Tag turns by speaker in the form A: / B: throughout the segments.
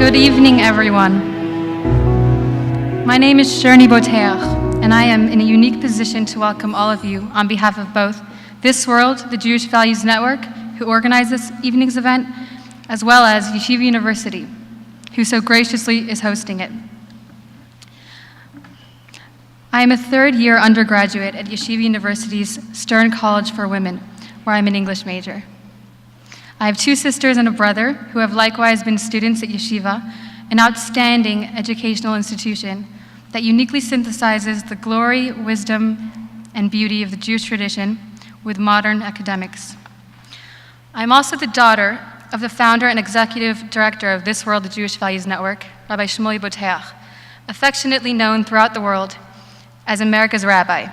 A: Good evening, everyone. My name is Shirney Boteach, and I am in a unique position to welcome all of you on behalf of both This World, the Jewish Values Network, who organized this evening's event, as well as Yeshiva University, who so graciously is hosting it. I am a third-year undergraduate at Yeshiva University's Stern College for Women, where I'm an English major. I have two sisters and a brother who have likewise been students at Yeshiva, an outstanding educational institution that uniquely synthesizes the glory, wisdom, and beauty of the Jewish tradition with modern academics. I'm also the daughter of the founder and executive director of This World, the Jewish Values Network, Rabbi Shmuley Boteach, affectionately known throughout the world as America's Rabbi.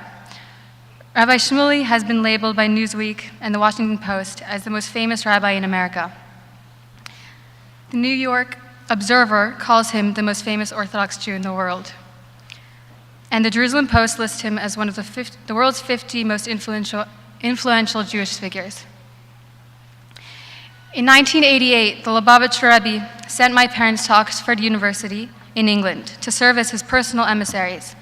A: Rabbi Shmuley has been labeled by Newsweek and the Washington Post as the most famous rabbi in America. The New York Observer calls him the most famous Orthodox Jew in the world. And the Jerusalem Post lists him as one of the world's 50 most influential Jewish figures. In 1988, the Lubavitch Rebbe sent my parents to Oxford University in England to serve as his personal emissaries.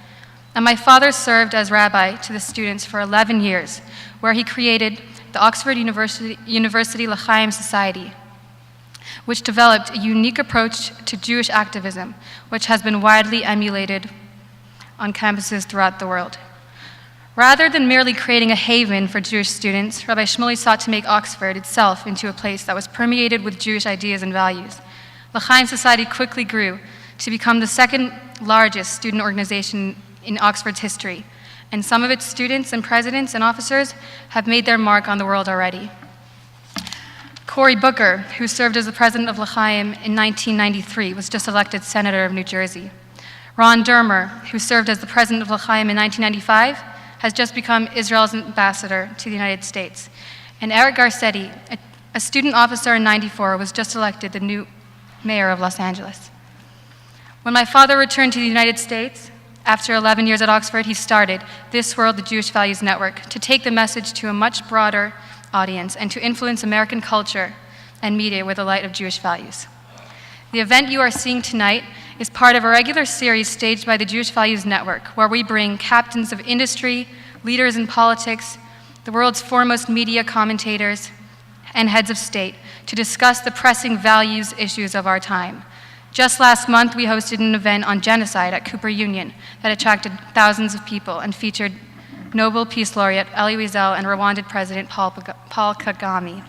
A: And my father served as rabbi to the students for 11 years, where he created the Oxford University L'Chaim Society, which developed a unique approach to Jewish activism, which has been widely emulated on campuses throughout the world. Rather than merely creating a haven for Jewish students, Rabbi Shmuley sought to make Oxford itself into a place that was permeated with Jewish ideas and values. L'Chaim Society quickly grew to become the second largest student organization in Oxford's history, and some of its students and presidents and officers have made their mark on the world already. Cory Booker, who served as the president of L'Chaim in 1993, was just elected senator of New Jersey. Ron Dermer, who served as the president of L'Chaim in 1995, has just become Israel's ambassador to the United States. And Eric Garcetti, a student officer in '94, was just elected the new mayor of Los Angeles. When my father returned to the United States, after 11 years at Oxford, he started This World, the Jewish Values Network, to take the message to a much broader audience and to influence American culture and media with the light of Jewish values. The event you are seeing tonight is part of a regular series staged by the Jewish Values Network, where we bring captains of industry, leaders in politics, the world's foremost media commentators, and heads of state to discuss the pressing values issues of our time. Just last month, we hosted an event on genocide at Cooper Union that attracted thousands of people and featured Nobel Peace Laureate Elie Wiesel and Rwandan President Paul Kagame.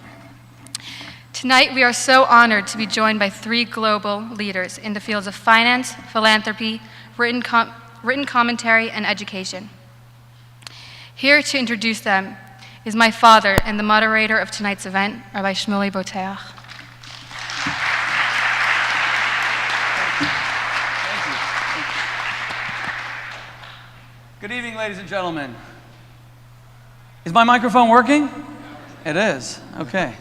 A: Tonight, we are so honored to be joined by three global leaders in the fields of finance, philanthropy, written commentary, and education. Here to introduce them is my father and the moderator of tonight's event, Rabbi Shmuley Boteach.
B: Good evening, ladies and gentlemen. Is my microphone working? It is. Okay.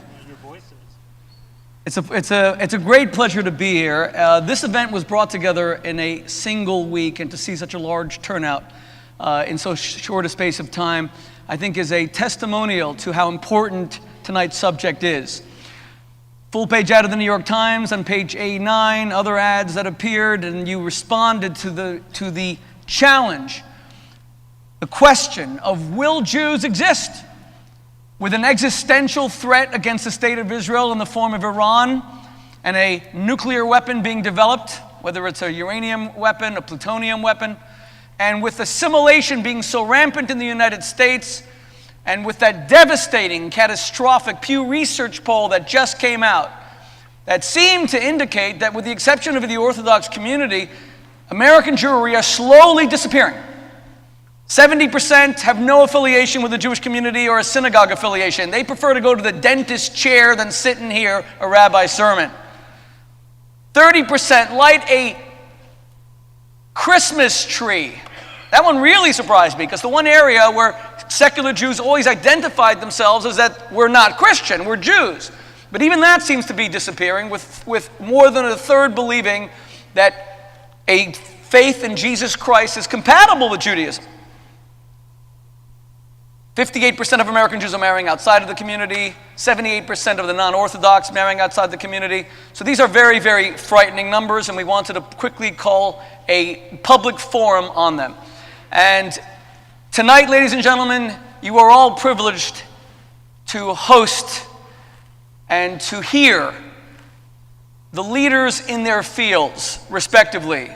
B: It's a great pleasure to be here. This event was brought together in a single week, and to see such a large turnout in so short a space of time, I think is a testimonial to how important tonight's subject is. Full page ad of the New York Times on page 89, other ads that appeared, and you responded to the challenge. The question of, will Jews exist? With an existential threat against the state of Israel in the form of Iran and a nuclear weapon being developed, whether it's a uranium weapon, a plutonium weapon, and with assimilation being so rampant in the United States, and with that devastating, catastrophic Pew Research poll that just came out, that seemed to indicate that with the exception of the Orthodox community, American Jewry are slowly disappearing. 70% have no affiliation with the Jewish community or a synagogue affiliation. They prefer to go to the dentist chair than sit and hear a rabbi's sermon. 30% light a Christmas tree. That one really surprised me, because the one area where secular Jews always identified themselves as that we're not Christian, we're Jews. But even that seems to be disappearing, with more than a third believing that a faith in Jesus Christ is compatible with Judaism. 58% of American Jews are marrying outside of the community, 78% of the non-Orthodox marrying outside the community. So these are very, very frightening numbers, and we wanted to quickly call a public forum on them. And tonight, ladies and gentlemen, you are all privileged to host and to hear the leaders in their fields, respectively.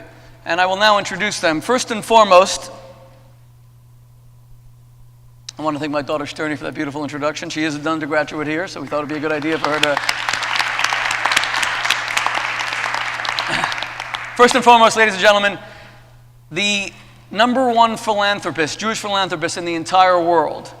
B: And I will now introduce them. First and foremost, I want to thank my daughter Sterny for that beautiful introduction. She is an undergraduate here, so we thought it would be a good idea for her to... First and foremost, ladies and gentlemen, the #1 philanthropist, Jewish philanthropist in the entire world,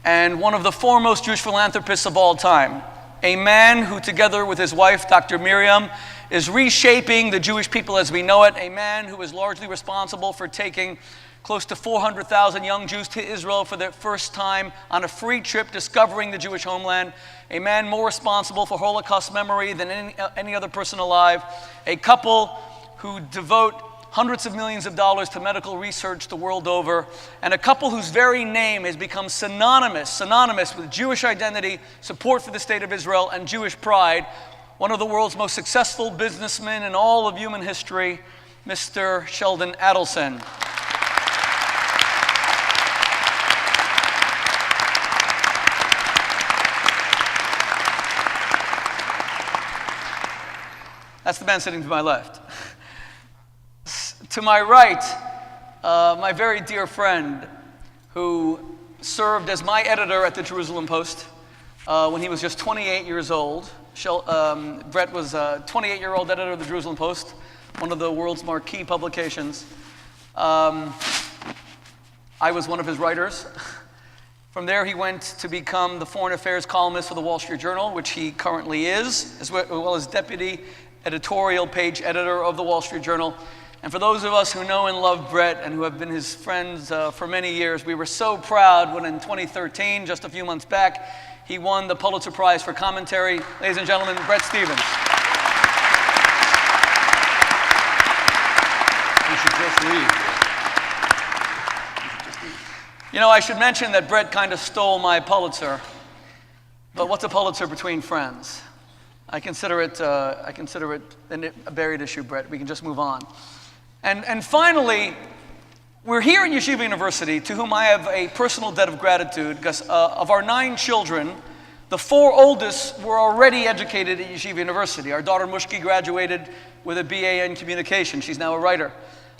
B: and one of the foremost Jewish philanthropists of all time, a man who, together with his wife, Dr. Miriam, is reshaping the Jewish people as we know it, a man who is largely responsible for taking close to 400,000 young Jews to Israel for their first time on a free trip discovering the Jewish homeland, a man more responsible for Holocaust memory than any other person alive, a couple who devote hundreds of millions of dollars to medical research the world over, and a couple whose very name has become synonymous with Jewish identity, support for the state of Israel, and Jewish pride, one of the world's most successful businessmen in all of human history, Mr. Sheldon Adelson. That's the man sitting to my left. To my right, my very dear friend who served as my editor at the Jerusalem Post when he was just 28 years old. Brett was a 28-year-old editor of the Jerusalem Post, one of the world's marquee publications. I was one of his writers. From there, he went to become the foreign affairs columnist for the Wall Street Journal, which he currently is, as well as deputy editorial page editor of the Wall Street Journal. And for those of us who know and love Brett and who have been his friends for many years, we were so proud when in 2013, just a few months back, he won the Pulitzer Prize for commentary. Ladies and gentlemen, Bret Stephens.
C: You should just leave.
B: You know, I should mention that Brett kind of stole my Pulitzer. But what's a Pulitzer between friends? I consider it a buried issue, Brett. We can just move on. And finally, we're here at Yeshiva University, to whom I have a personal debt of gratitude, because of our 9 children, the 4 oldest were already educated at Yeshiva University. Our daughter Mushki graduated with a BA in communication. She's now a writer.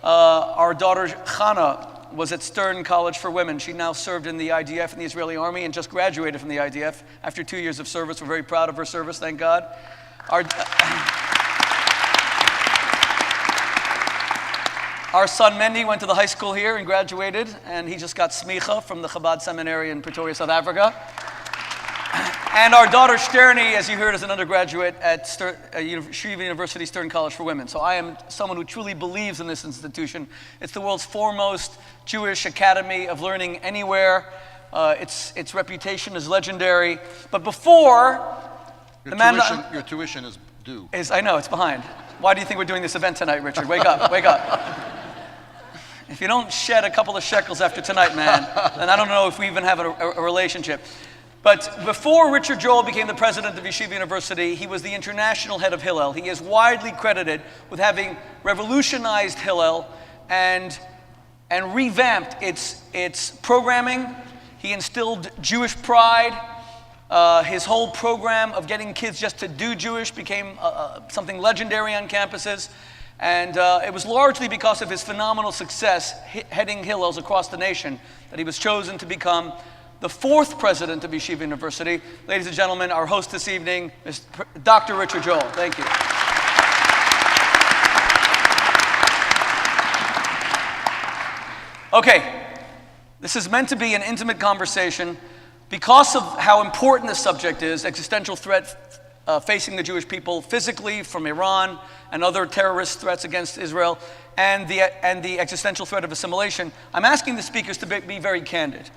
B: Our daughter Chana was at Stern College for Women. She now served in the IDF in the Israeli Army and just graduated from the IDF after 2 years of service. We're very proud of her service, thank God. Our son Mendy went to the high school here and graduated, and he just got smicha from the Chabad Seminary in Pretoria, South Africa. And our daughter Sterny, as you heard, is an undergraduate at Yeshiva University Stern College for Women. So I am someone who truly believes in this institution. It's the world's foremost Jewish academy of learning anywhere. Its reputation is legendary. But before...
C: Your tuition is due.
B: I know, it's behind. Why do you think we're doing this event tonight, Richard? Wake up, wake up. If you don't shed a couple of shekels after tonight, man, then I don't know if we even have a relationship. But before Richard Joel became the president of Yeshiva University, he was the international head of Hillel. He is widely credited with having revolutionized Hillel and revamped its programming. He instilled Jewish pride. His whole program of getting kids just to do Jewish became something legendary on campuses. And it was largely because of his phenomenal success heading Hillels across the nation that he was chosen to become the 4th president of Yeshiva University. Ladies and gentlemen, our host this evening is Dr. Richard Joel. Thank you. Okay, this is meant to be an intimate conversation because of how important this subject is, existential threat facing the Jewish people physically from Iran and other terrorist threats against Israel, and the existential threat of assimilation. I'm asking the speakers to be very candid.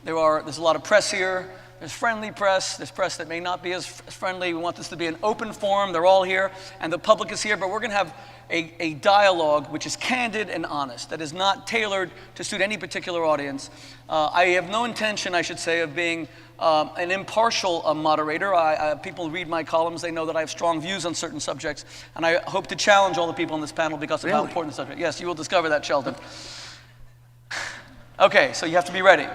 B: There's a lot of press here. There's friendly press. There's press that may not be as friendly. We want this to be an open forum. They're all here, and the public is here, but we're going to have a dialogue which is candid and honest, that is not tailored to suit any particular audience. I have no intention, I should say, of being an impartial moderator. People read my columns, they know that I have strong views on certain subjects, and I hope to challenge all the people on this panel because of how important the subject is. Yes, you will discover that, Sheldon. Okay, so you have to be ready.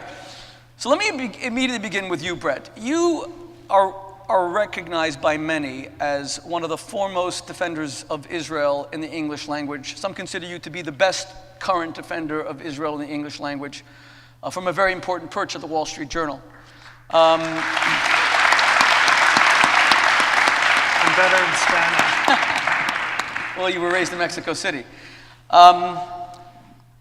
B: So let me immediately begin with you, Brett. You are recognized by many as one of the foremost defenders of Israel in the English language. Some consider you to be the best current defender of Israel in the English language, from a very important perch at the Wall Street Journal.
D: I'm better in Spanish.
B: Well, you were raised in Mexico City.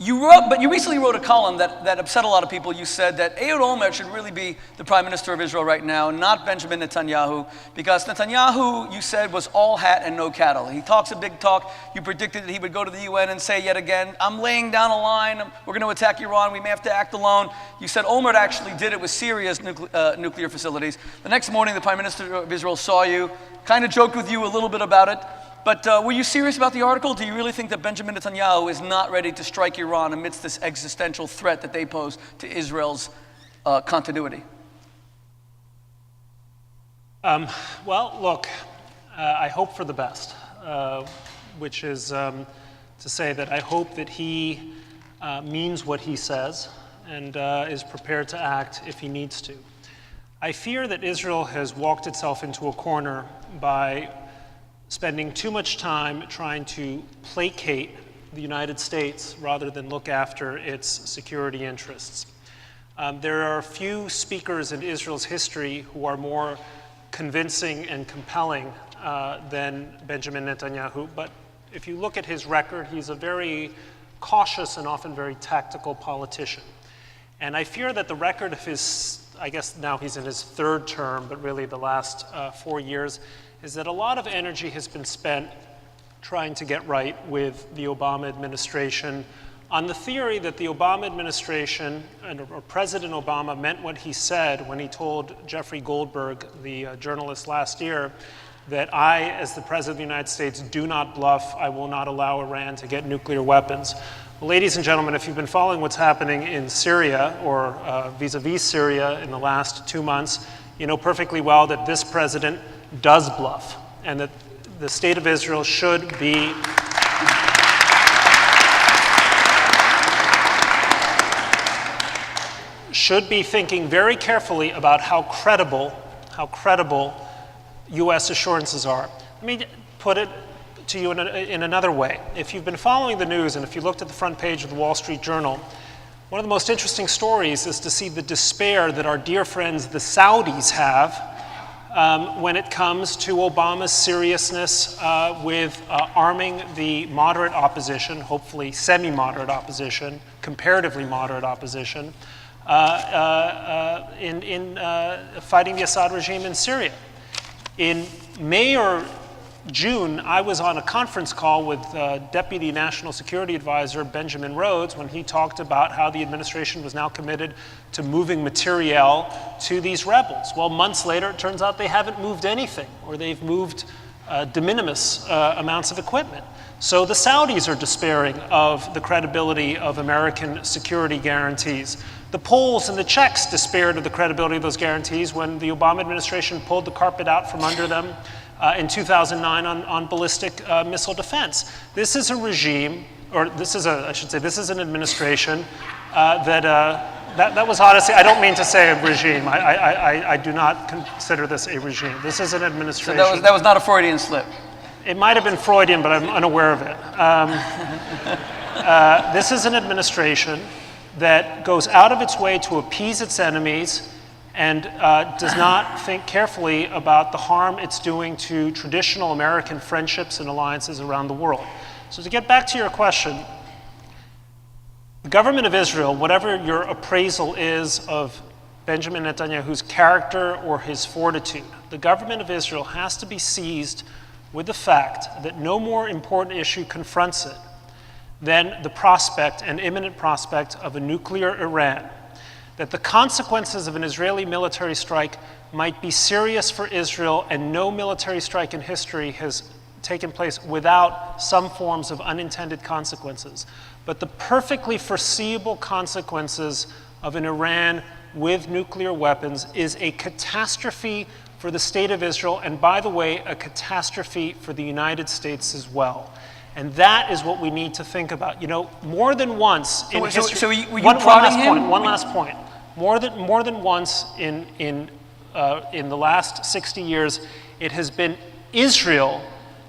B: But you recently wrote a column that upset a lot of people. You said that Ehud Olmert should really be the prime minister of Israel right now, not Benjamin Netanyahu, because Netanyahu, you said, was all hat and no cattle. He talks a big talk. You predicted that he would go to the UN and say yet again, I'm laying down a line, we're going to attack Iran, we may have to act alone. You said Olmert actually did it with Syria's nuclear facilities. The next morning, the prime minister of Israel saw you, kind of joked with you a little bit about it. But were you serious about the article? Do you really think that Benjamin Netanyahu is not ready to strike Iran amidst this existential threat that they pose to Israel's continuity?
D: Well, look, I hope for the best, which is to say that I hope that he means what he says and is prepared to act if he needs to. I fear that Israel has walked itself into a corner by spending too much time trying to placate the United States rather than look after its security interests. There are few speakers in Israel's history who are more convincing and compelling than Benjamin Netanyahu, but if you look at his record, he's a very cautious and often very tactical politician. And I fear that the record of his, I guess now he's in his third term, but really the last 4 years, is that a lot of energy has been spent trying to get right with the Obama administration on the theory that the Obama administration, or President Obama, meant what he said when he told Jeffrey Goldberg, the journalist last year, that I, as the President of the United States, do not bluff. I will not allow Iran to get nuclear weapons. Well, ladies and gentlemen, if you've been following what's happening in Syria, or vis-a-vis Syria in the last 2 months, you know perfectly well that this president does bluff, and that the state of Israel should be thinking very carefully about how credible U.S. assurances are. Let me put it to you in another way. If you've been following the news, and if you looked at the front page of the Wall Street Journal, one of the most interesting stories is to see the despair that our dear friends the Saudis have when it comes to Obama's seriousness with arming the moderate opposition, hopefully semi-moderate opposition, comparatively moderate opposition, in fighting the Assad regime in Syria. In May or June, I was on a conference call with Deputy National Security Advisor Benjamin Rhodes when he talked about how the administration was now committed to moving materiel to these rebels. Well, months later, it turns out they haven't moved anything, or they've moved de minimis amounts of equipment. So the Saudis are despairing of the credibility of American security guarantees. The Poles and the Czechs despaired of the credibility of those guarantees when the Obama administration pulled the carpet out from under them in 2009 on ballistic missile defense. This is a regime, or this is an administration that was honestly, I don't mean to say a regime. I do not consider this a regime. This is an administration.
B: So that was not a Freudian slip.
D: It might have been Freudian, but I'm unaware of it. This is an administration that goes out of its way to appease its enemies and does not think carefully about the harm it's doing to traditional American friendships and alliances around the world. So to get back to your question, the government of Israel, whatever your appraisal is of Benjamin Netanyahu's character or his fortitude, the government of Israel has to be seized with the fact that no more important issue confronts it than the prospect and imminent prospect of a nuclear Iran. that the consequences of an Israeli military strike might be serious for Israel, and no military strike in history has taken place without some forms of unintended consequences. But the perfectly foreseeable consequences of an Iran with nuclear weapons is a catastrophe for the state of Israel, and by the way, a catastrophe for the United States as well. And that is what we need to think about. You know, more than once in history.
B: So were you prodding him?
D: One last point. More than once in the last 60 years, it has been Israel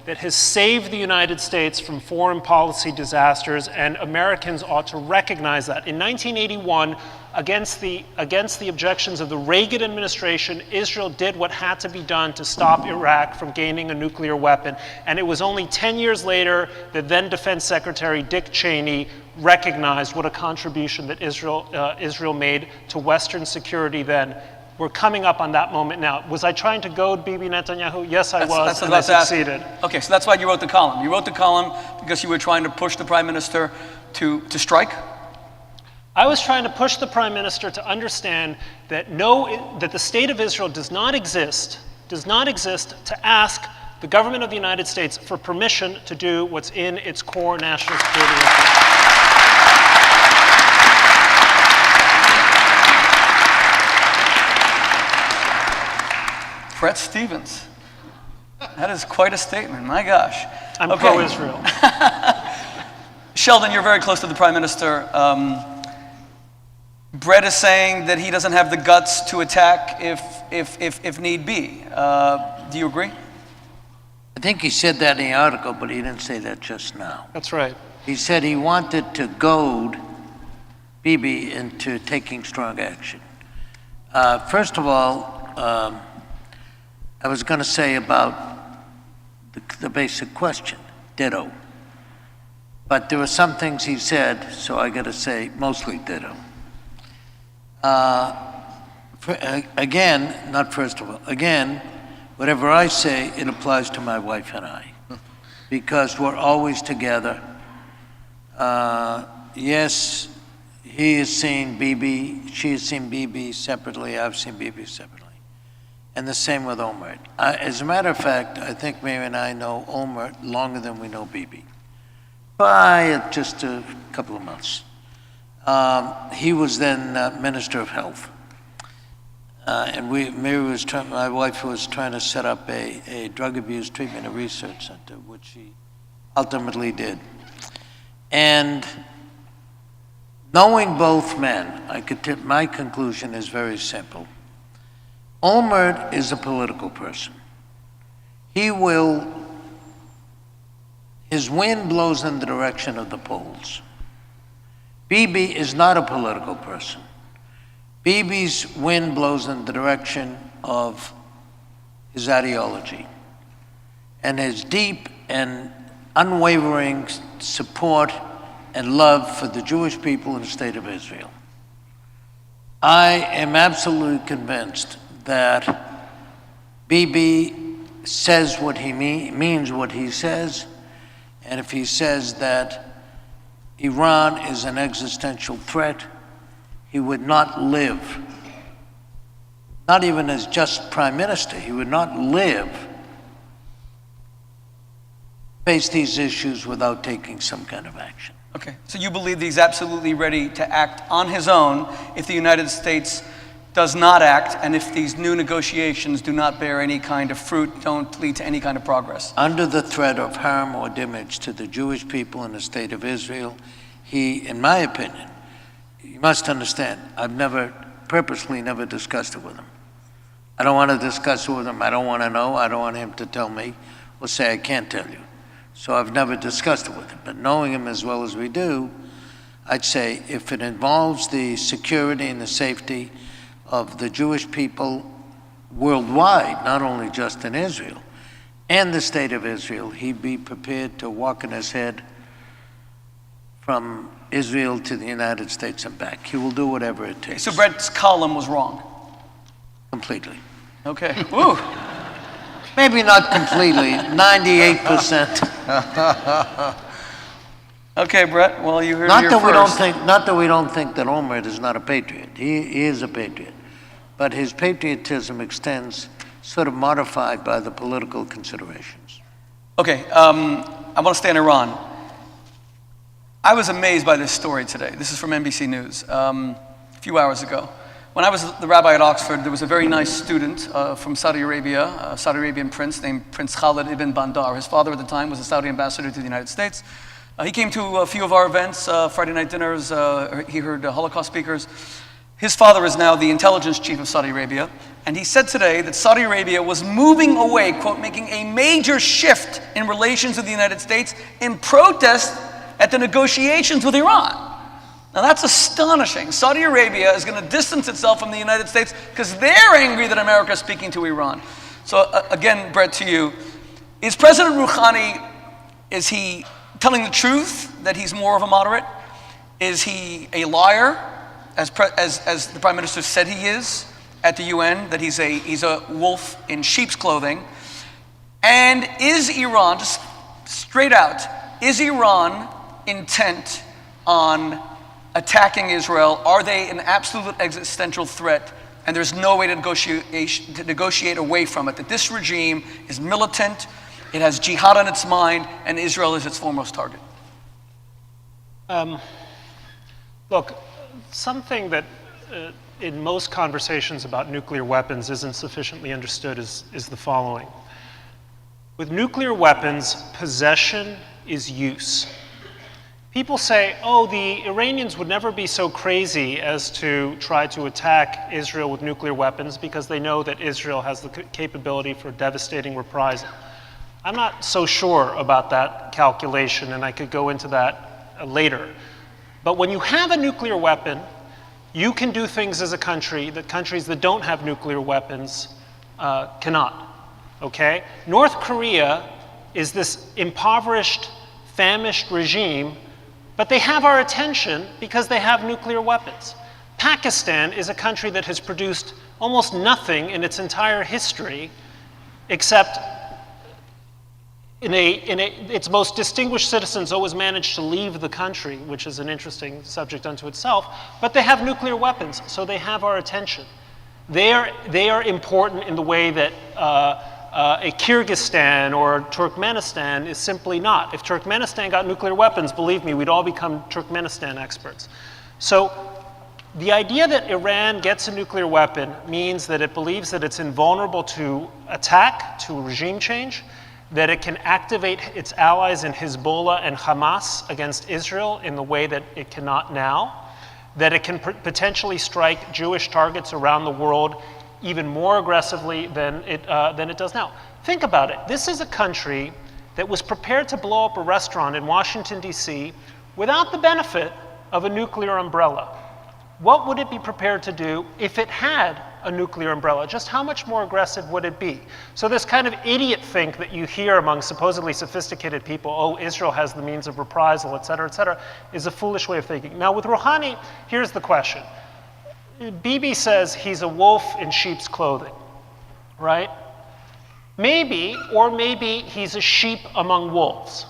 D: that has saved the United States from foreign policy disasters, and Americans ought to recognize that. In 1981, against the objections of the Reagan administration, Israel did what had to be done to stop Iraq from gaining a nuclear weapon. And it was only 10 years later that then Defense Secretary Dick Cheney recognized what a contribution that Israel made to Western security then. We're coming up on that moment now. Was I trying to goad Bibi Netanyahu? Yes, I was, and I succeeded.
B: Okay, so that's why you wrote the column. You wrote the column because you were trying to push the prime minister to strike?
D: I was trying to push the prime minister to understand that that the state of Israel does not exist to ask the government of the United States for permission to do what's in its core national security interest.
B: Brett Stevens. That is quite a statement, my gosh.
D: I'm pro-Israel.
B: Sheldon, you're very close to the prime minister. Brett is saying that he doesn't have the guts to attack if need be. Do you agree?
E: I think he said that in the article, but he didn't say that just now.
D: That's right.
E: He said he wanted to goad Bibi into taking strong action. First of all, I was going to say about the basic question, ditto. But there were some things he said, so I got to say mostly ditto. Again, whatever I say, it applies to my wife and I, because we're always together. Yes, he has seen Bibi, she has seen Bibi separately, I've seen Bibi separately. And the same with Omar. As a matter of fact, I think Mary and I know Omar longer than we know Bibi, by just a couple of months. He was then Minister of Health. And my wife was trying to set up a drug abuse treatment and research center, which she ultimately did. And knowing both men, my conclusion is very simple. Omar is a political person. His wind blows in the direction of the polls. Bibi is not a political person. Bibi's wind blows in the direction of his ideology and his deep and unwavering support and love for the Jewish people in the state of Israel. I am absolutely convinced that Bibi says what he means what he says, and if he says that Iran is an existential threat, he would not live, not even as just prime minister, he would not face these issues without taking some kind of action.
B: Okay, so you believe that he's absolutely ready to act on his own if the United States does not act, and if these new negotiations do not bear any kind of fruit, don't lead to any kind of progress?
E: Under the threat of harm or damage to the Jewish people in the state of Israel, he, in my opinion, you must understand, I've purposely never discussed it with him. I don't want to discuss it with him. I don't want to know. I don't want him to tell me or say I can't tell you. So I've never discussed it with him. But knowing him as well as we do, I'd say if it involves the security and the safety of the Jewish people worldwide, not only just in Israel, and the state of Israel, he'd be prepared to walk on his head from Israel to the United States and back. He will do whatever it takes.
B: So Brett's column was wrong?
E: Completely.
B: Okay. Woo.
E: Maybe not completely, 98%.
B: Okay, Brett, well, you heard it
E: Not
B: here
E: that we don't
B: first.
E: think, not that we don't think that Olmert is not a patriot. He is a patriot. But his patriotism extends sort of modified by the political considerations.
B: Okay, I want to stay in Iran. I was amazed by this story today. This is from NBC News a few hours ago. When I was the rabbi at Oxford, there was a very nice student from Saudi Arabia, a Saudi Arabian prince named Prince Khalid ibn Bandar. His father at the time was a Saudi ambassador to the United States. He came to a few of our events, Friday night dinners. He heard Holocaust speakers. His father is now the intelligence chief of Saudi Arabia. And he said today that Saudi Arabia was moving away, quote, making a major shift in relations with the United States in protest at the negotiations with Iran. Now that's astonishing. Saudi Arabia is going to distance itself from the United States because they're angry that America is speaking to Iran. So again, Brett, to you, is President Rouhani, is he telling the truth that he's more of a moderate? Is he a liar, as the Prime Minister said he is at the UN, that he's a wolf in sheep's clothing? And is Iran, just straight out, is Iran intent on attacking Israel? Are they an absolute existential threat, and there's no way to negotiate away from it? That this regime is militant, it has jihad on its mind, and Israel is its foremost target.
D: Look, something that in most conversations about nuclear weapons isn't sufficiently understood is the following. With nuclear weapons, possession is use. People say, oh, the Iranians would never be so crazy as to try to attack Israel with nuclear weapons because they know that Israel has the capability for devastating reprisal. I'm not so sure about that calculation, and I could go into that later. But when you have a nuclear weapon, you can do things as a country that countries that don't have nuclear weapons cannot, okay? North Korea is this impoverished, famished regime, but they have our attention because they have nuclear weapons. Pakistan is a country that has produced almost nothing in its entire history except its most distinguished citizens always manage to leave the country, which is an interesting subject unto itself, but they have nuclear weapons, so they have our attention. They are important in the way that a Kyrgyzstan or Turkmenistan is simply not. If Turkmenistan got nuclear weapons, believe me, we'd all become Turkmenistan experts. So the idea that Iran gets a nuclear weapon means that it believes that it's invulnerable to attack, to regime change, that it can activate its allies in Hezbollah and Hamas against Israel in the way that it cannot now, that it can potentially strike Jewish targets around the world even more aggressively than it does now. Think about it. This is a country that was prepared to blow up a restaurant in Washington, D.C. without the benefit of a nuclear umbrella. What would it be prepared to do if it had a nuclear umbrella? Just how much more aggressive would it be? So this kind of idiot think that you hear among supposedly sophisticated people, oh, Israel has the means of reprisal, et cetera, is a foolish way of thinking. Now with Rouhani, here's the question. Bibi says he's a wolf in sheep's clothing, right? Maybe, or maybe he's a sheep among wolves.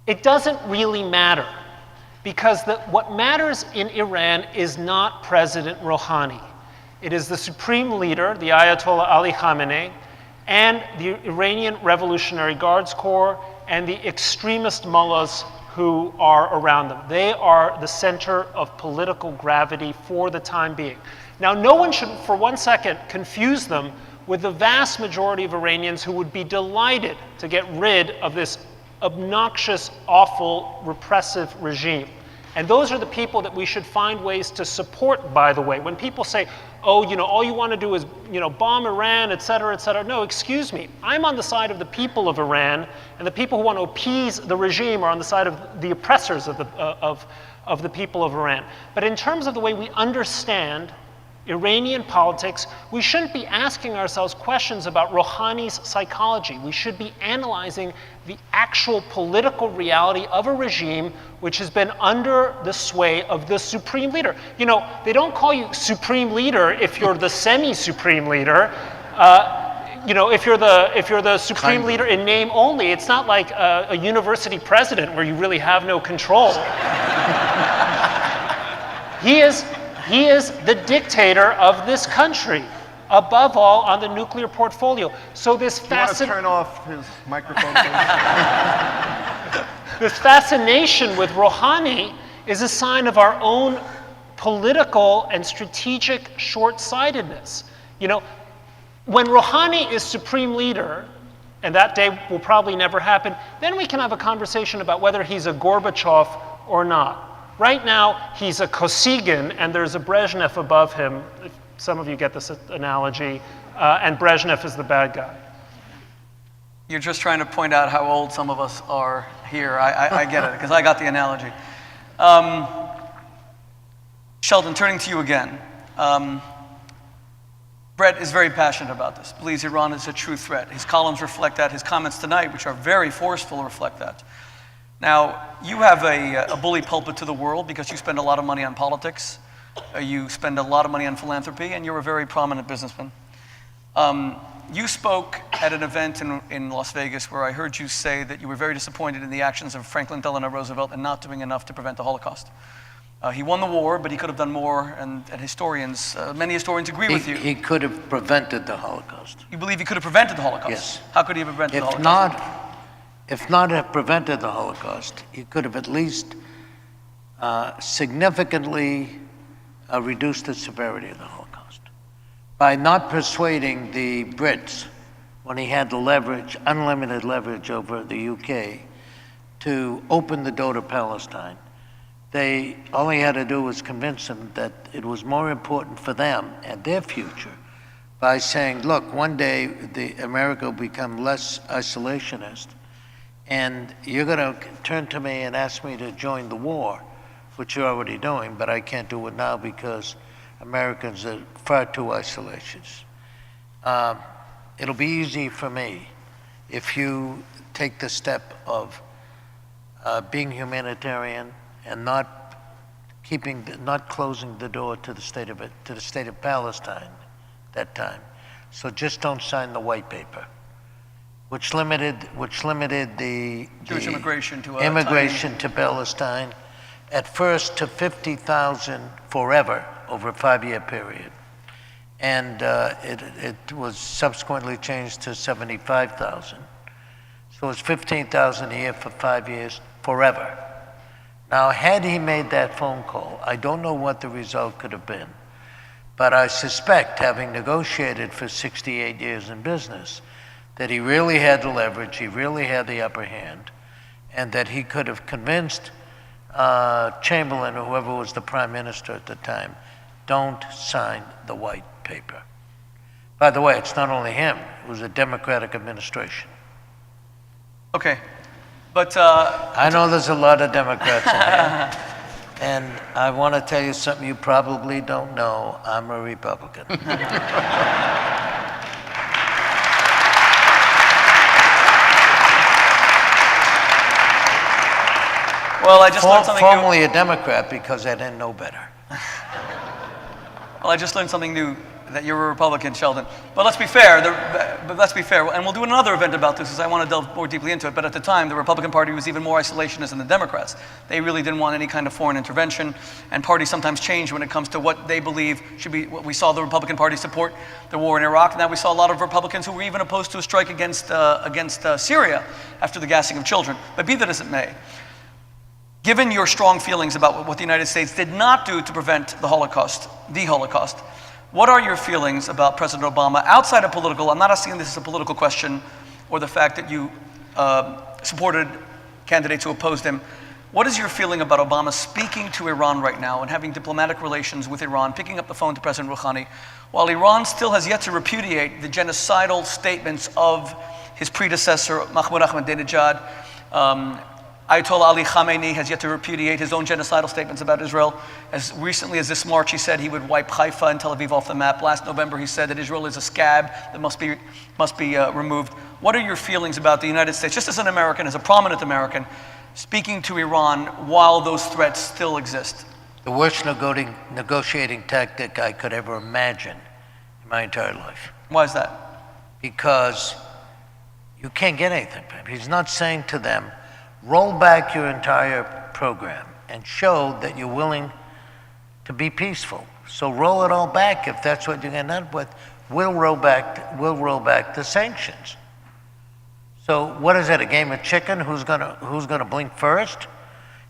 D: It doesn't really matter, because what matters in Iran is not President Rouhani. It is the supreme leader, the Ayatollah Ali Khamenei, and the Iranian Revolutionary Guards Corps, and the extremist mullahs who are around them. They are the center of political gravity for the time being. Now, no one should for 1 second confuse them with the vast majority of Iranians who would be delighted to get rid of this obnoxious, awful, repressive regime. And those are the people that we should find ways to support, by the way. When people say, oh, all you want to do is, bomb Iran, et cetera, et cetera. No, excuse me. I'm on the side of the people of Iran, and the people who want to appease the regime are on the side of the oppressors of the people of Iran. But in terms of the way we understand Iranian politics, we shouldn't be asking ourselves questions about Rouhani's psychology. We should be analyzing the actual political reality of a regime which has been under the sway of the supreme leader. They don't call you supreme leader if you're the semi-supreme leader. you know, if you're the supreme leader in name only, it's not like a university president where you really have no control. He is the dictator of this country, above all on the nuclear portfolio. So this
C: You want to turn off his microphone, please?
D: This fascination with Rouhani is a sign of our own political and strategic short-sightedness. You know, when Rouhani is supreme leader, and that day will probably never happen, then we can have a conversation about whether he's a Gorbachev or not. Right now, he's a Kosygin, and there's a Brezhnev above him. If some of you get this analogy, and Brezhnev is the bad guy.
B: You're just trying to point out how old some of us are here. I get it, because I got the analogy. Sheldon, turning to you again. Brett is very passionate about this, believes Iran is a true threat. His columns reflect that. His comments tonight, which are very forceful, reflect that. Now, you have a bully pulpit to the world because you spend a lot of money on politics. You spend a lot of money on philanthropy, and you're a very prominent businessman. You spoke at an event in Las Vegas where I heard you say that you were very disappointed in the actions of Franklin Delano Roosevelt and not doing enough to prevent the Holocaust. He won the war, but he could have done more, and historians, many historians agree with you.
E: He could have prevented the Holocaust.
B: You believe he could have prevented the Holocaust?
E: Yes.
B: How could he have prevented the Holocaust?
E: If not have prevented the Holocaust, he could have at least significantly reduced the severity of the Holocaust by not persuading the Brits, when he had the leverage, unlimited leverage over the UK, to open the door to Palestine. All he had to do was convince them that it was more important for them and their future by saying, look, one day America will become less isolationist, and you're going to turn to me and ask me to join the war, which you're already doing, but I can't do it now because Americans are far too isolationist. It'll be easy for me if you take the step of being humanitarian and not closing the door to the state of Palestine that time. So just don't sign the white paper, which limited the
B: Jewish immigration
E: to Palestine at first to 50,000 forever over a 5-year period, and it was subsequently changed to 75,000. So it's 15,000 a year for 5 years forever. Now, had he made that phone call, I don't know what the result could have been, but I suspect, having negotiated for 68 years in business, that he really had the leverage, he really had the upper hand, and that he could have convinced Chamberlain, or whoever was the prime minister at the time, don't sign the white paper. By the way, it's not only him, it was a Democratic administration.
B: Okay. But
E: I know there's a lot of Democrats in here, and I want to tell you something you probably don't know. I'm a Republican.
B: well, I just learned something
E: formerly a Democrat because I didn't know better.
B: Well, I just learned something new, that you're a Republican, Sheldon. But let's be fair, and we'll do another event about this, because I want to delve more deeply into it. But at the time, the Republican Party was even more isolationist than the Democrats. They really didn't want any kind of foreign intervention, and parties sometimes change when it comes to what they believe should be. What we saw the Republican Party support the war in Iraq, and now we saw a lot of Republicans who were even opposed to a strike against Syria after the gassing of children. But be that as it may, given your strong feelings about what the United States did not do to prevent the Holocaust, what are your feelings about President Obama outside of political? I'm not asking this as a political question or the fact that you supported candidates who opposed him. What is your feeling about Obama speaking to Iran right now and having diplomatic relations with Iran, picking up the phone to President Rouhani, while Iran still has yet to repudiate the genocidal statements of his predecessor, Mahmoud Ahmadinejad? Ayatollah Ali Khamenei has yet to repudiate his own genocidal statements about Israel. As recently as this March, he said he would wipe Haifa and Tel Aviv off the map. Last November, he said that Israel is a scab that must be removed. What are your feelings about the United States, just as an American, as a prominent American, speaking to Iran while those threats still exist?
E: The worst negotiating tactic I could ever imagine in my entire life.
B: Why is that?
E: because you can't get anything from him. He's not saying to them, roll back your entire program and show that you're willing to be peaceful. So roll it all back if that's what you're going to end up with. We'll roll back the sanctions. So what is it, a game of chicken? Who's gonna blink first?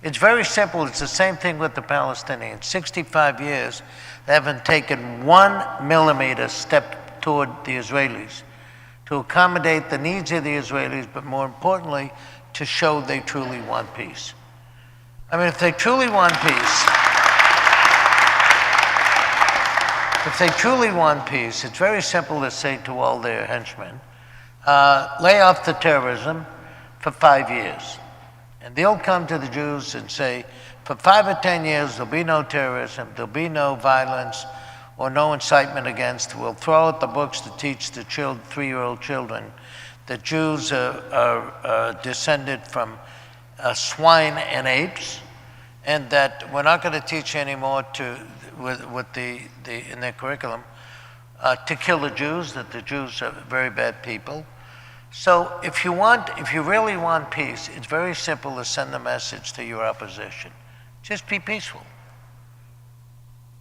E: It's very simple. It's the same thing with the Palestinians. 65 years, they haven't taken 1 millimeter step toward the Israelis to accommodate the needs of the Israelis, but more importantly, to show they truly want peace. I mean, if they truly want peace, it's very simple to say to all their henchmen, lay off the terrorism for 5 years. And they'll come to the Jews and say, for 5 or 10 years, there'll be no terrorism, there'll be no violence or no incitement against. We'll throw out the books to teach the 3-year-old children that Jews are descended from swine and apes, and that we're not going to teach anymore in their curriculum to kill the Jews, that the Jews are very bad people. So if you really want peace, it's very simple to send a message to your opposition. Just be peaceful.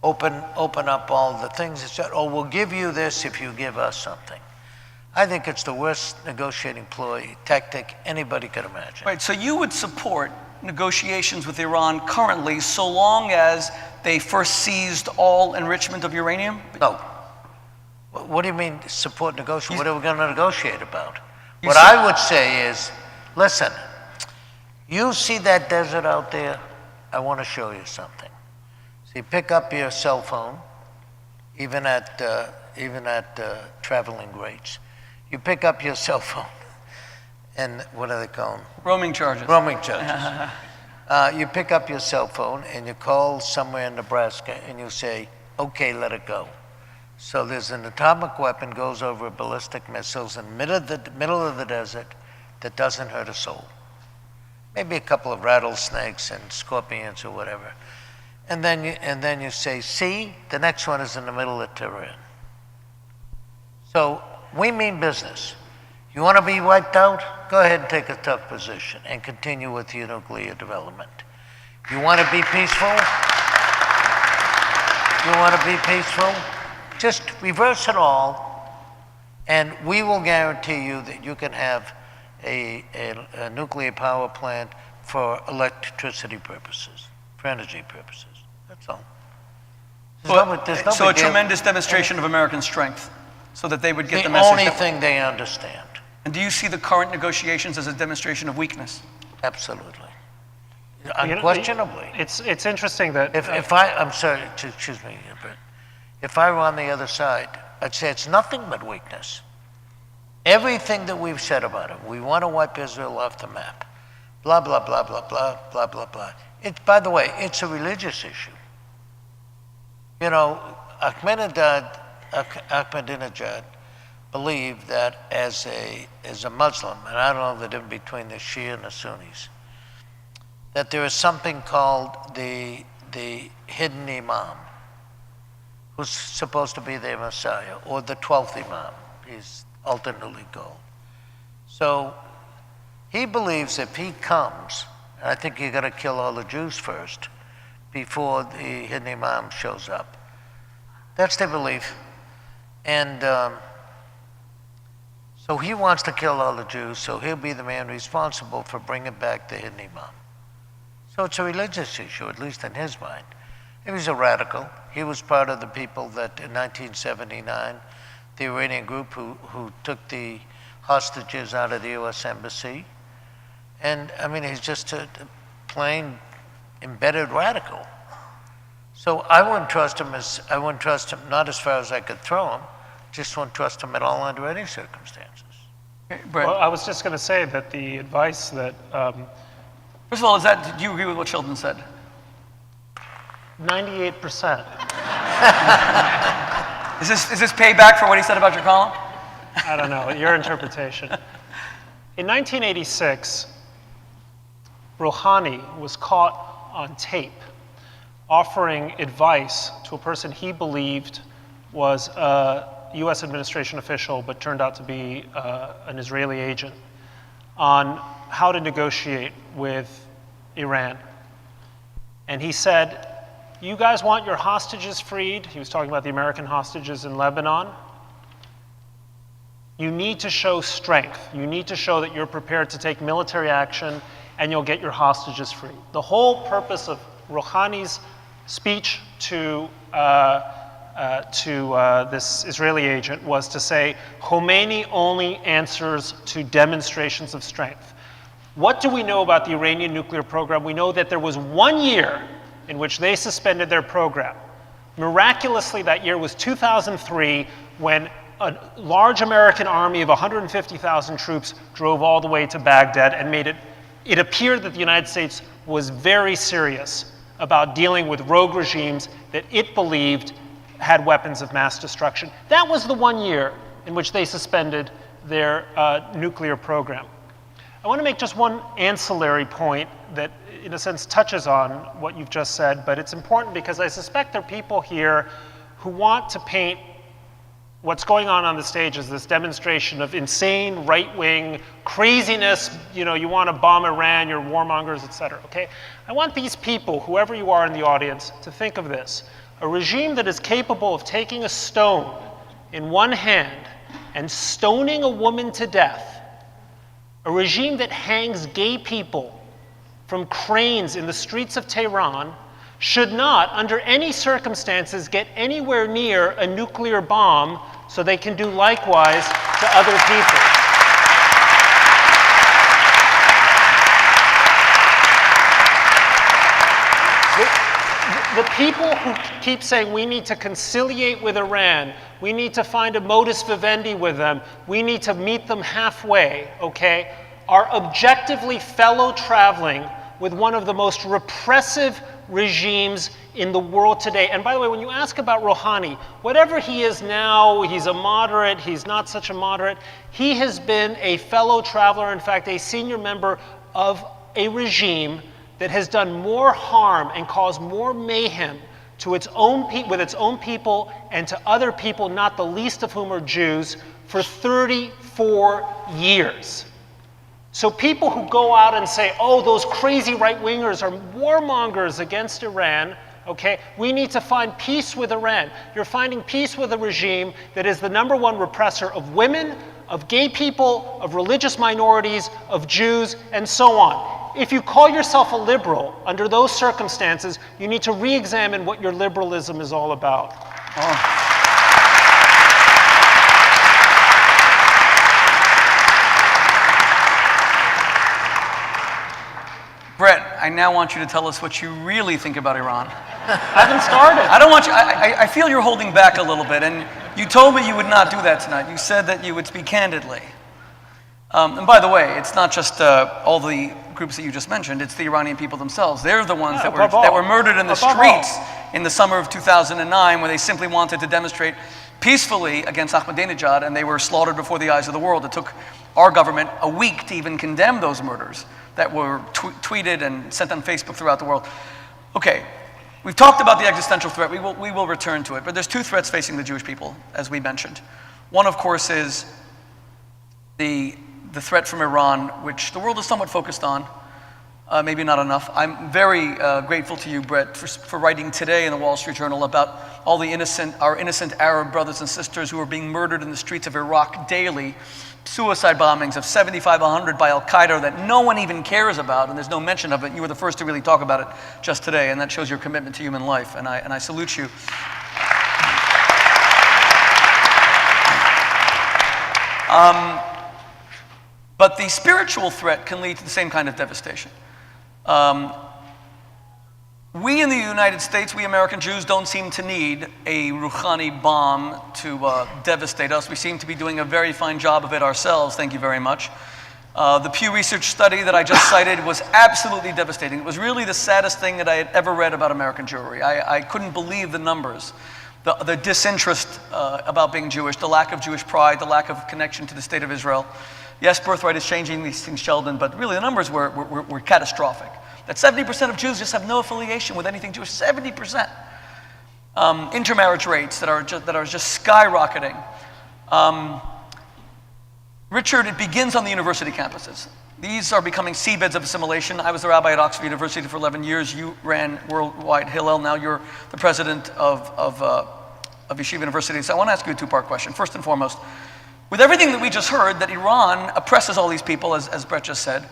E: Open up all the things that said, oh, we'll give you this if you give us something. I think it's the worst negotiating ploy tactic anybody could imagine.
B: Right, so you would support negotiations with Iran currently so long as they first seized all enrichment of uranium?
E: No. What do you mean support negotiation? What are we going to negotiate about? What I would say is, listen, you see that desert out there? I want to show you something. So you pick up your cell phone, even at traveling rates. You pick up your cell phone, and what do they call them?
B: Roaming charges.
E: Roaming charges. You pick up your cell phone and you call somewhere in Nebraska and you say, okay, let it go. So there's an atomic weapon goes over ballistic missiles in the middle of the desert that doesn't hurt a soul. Maybe a couple of rattlesnakes and scorpions or whatever. And then you say, see, the next one is in the middle of Tehran. So we mean business. You want to be wiped out? Go ahead and take a tough position and continue with your nuclear development. You want to be peaceful? Just reverse it all, and we will guarantee you that you can have a nuclear power plant for electricity purposes, for energy purposes. That's all.
B: So a tremendous demonstration of American strength, so that they would get the
E: The
B: message.
E: only thing they understand.
B: And do you see the current negotiations as a demonstration of weakness?
E: Absolutely. Unquestionably.
D: It's interesting that
E: I'm sorry, excuse me, Brett. If I were on the other side, I'd say it's nothing but weakness. Everything that we've said about it, we want to wipe Israel off the map. Blah, blah, blah, blah, blah, blah, blah, blah. By the way, it's a religious issue. You know, Ahmadinejad believed that as a Muslim, and I don't know the difference between the Shia and the Sunnis, that there is something called the hidden imam, who's supposed to be their Messiah, or the 12th imam, he's alternately called. So he believes if he comes, and I think you got to kill all the Jews first before the hidden imam shows up. That's their belief. And so he wants to kill all the Jews, so he'll be the man responsible for bringing back the hidden imam. So it's a religious issue, at least in his mind. He was a radical. He was part of the people that in 1979, the Iranian group who took the hostages out of the U.S. Embassy. And I mean, he's just a plain embedded radical. So I wouldn't trust him not as far as I could throw him, just wouldn't trust him at all under any circumstances.
B: Brett.
D: Well, I was just going to say that the advice that
B: First of all, do you agree with what Sheldon said?
D: 98%.
B: Is this payback for what he said about your column?
D: I don't know, your interpretation. In 1986, Rouhani was caught on tape offering advice to a person he believed was a US administration official, but turned out to be an Israeli agent, on how to negotiate with Iran. And he said, you guys want your hostages freed? He was talking about the American hostages in Lebanon. You need to show strength. You need to show that you're prepared to take military action and you'll get your hostages free. The whole purpose of Rouhani's speech to this Israeli agent was to say, Khomeini only answers to demonstrations of strength. What do we know about the Iranian nuclear program? We know that there was 1 year in which they suspended their program. Miraculously, that year was 2003, when a large American army of 150,000 troops drove all the way to Baghdad and made it appeared that the United States was very serious about dealing with rogue regimes that it believed had weapons of mass destruction. That was the 1 year in which they suspended their nuclear program. I want to make just one ancillary point that, in a sense, touches on what you've just said, but it's important because I suspect there are people here who want to paint what's going on the stage as this demonstration of insane right-wing craziness. You know, you want to bomb Iran, you're warmongers, etc. Okay? I want these people, whoever you are in the audience, to think of this. A regime that is capable of taking a stone in one hand and stoning a woman to death. A regime that hangs gay people from cranes in the streets of Tehran should not, under any circumstances, get anywhere near a nuclear bomb so they can do likewise to other people. The people who keep saying we need to conciliate with Iran, we need to find a modus vivendi with them, we need to meet them halfway, okay, are objectively fellow traveling with one of the most repressive regimes in the world today. And by the way, when you ask about Rouhani, whatever he is now, he's a moderate, he's not such a moderate, he has been a fellow traveler, in fact, a senior member of a regime that has done more harm and caused more mayhem to its own with its own people and to other people, not the least of whom are Jews, for 34 years. So people who go out and say, oh, those crazy right-wingers are warmongers against Iran, okay, we need to find peace with Iran. You're finding peace with a regime that is the #1 repressor of women, of gay people, of religious minorities, of Jews, and so on. If you call yourself a liberal under those circumstances, you need to re-examine what your liberalism is all about.
B: Oh. Brett, I now want you to tell us what you really think about Iran.
D: I haven't started.
B: I don't want you, I feel you're holding back a little bit, and you told me you would not do that tonight. You said that you would speak candidly. And by the way, it's not just all the groups that you just mentioned, it's the Iranian people themselves. They're the ones that were murdered in the streets in the summer of 2009 when they simply wanted to demonstrate peacefully against Ahmadinejad, and they were slaughtered before the eyes of the world. It took our government a week to even condemn those murders that were tweeted and sent on Facebook throughout the world. Okay, we've talked about the existential threat. We will return to it, but there's two threats facing the Jewish people, as we mentioned. One, of course, is the threat from Iran, which the world is somewhat focused on, maybe not enough. I'm very grateful to you, Brett, for writing today in the Wall Street Journal about all the our innocent Arab brothers and sisters who are being murdered in the streets of Iraq daily. Suicide bombings of 7,500 by Al-Qaeda that no one even cares about, and there's no mention of it. You were the first to really talk about it just today, and that shows your commitment to human life, and I salute you. But the spiritual threat can lead to the same kind of devastation. We in the United States, we American Jews, don't seem to need a Rouhani bomb to devastate us. We seem to be doing a very fine job of it ourselves, thank you very much. The Pew Research study that I just cited was absolutely devastating. It was really the saddest thing that I had ever read about American Jewry. I couldn't believe the numbers, the disinterest about being Jewish, the lack of Jewish pride, the lack of connection to the state of Israel. Yes, birthright is changing these things, Sheldon, but really the numbers were catastrophic. That 70% of Jews just have no affiliation with anything Jewish. 70%. Intermarriage rates that are just skyrocketing. Richard, it begins on the university campuses. These are becoming seabeds of assimilation. I was the rabbi at Oxford University for 11 years. You ran worldwide Hillel. Now you're the president of Yeshiva University. So I want to ask you a two-part question. First and foremost, with everything that we just heard, that Iran oppresses all these people, as Brett just said,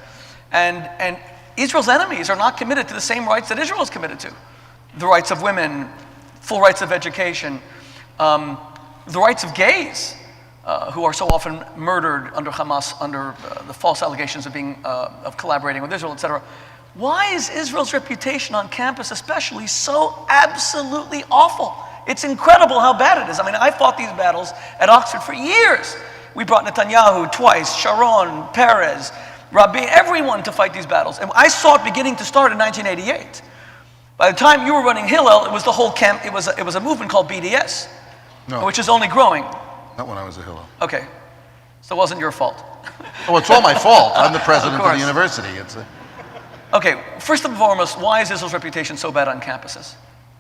B: and Israel's enemies are not committed to the same rights that Israel is committed to. The rights of women, full rights of education, the rights of gays, who are so often murdered under Hamas, under the false allegations of of collaborating with Israel, etc. Why is Israel's reputation on campus especially so absolutely awful? It's incredible how bad it is. I mean, I fought these battles at Oxford for years. We brought Netanyahu twice, Sharon, Peres, Rabin, everyone to fight these battles. And I saw it beginning to start in 1988. By the time you were running Hillel, it was the whole camp, it was a movement called BDS, which is only growing.
F: Not when I was a Hillel.
B: Okay, so it wasn't your fault.
F: Oh, it's all my fault. I'm the president of the university.
B: Okay, first and foremost, why is Israel's reputation so bad on campuses?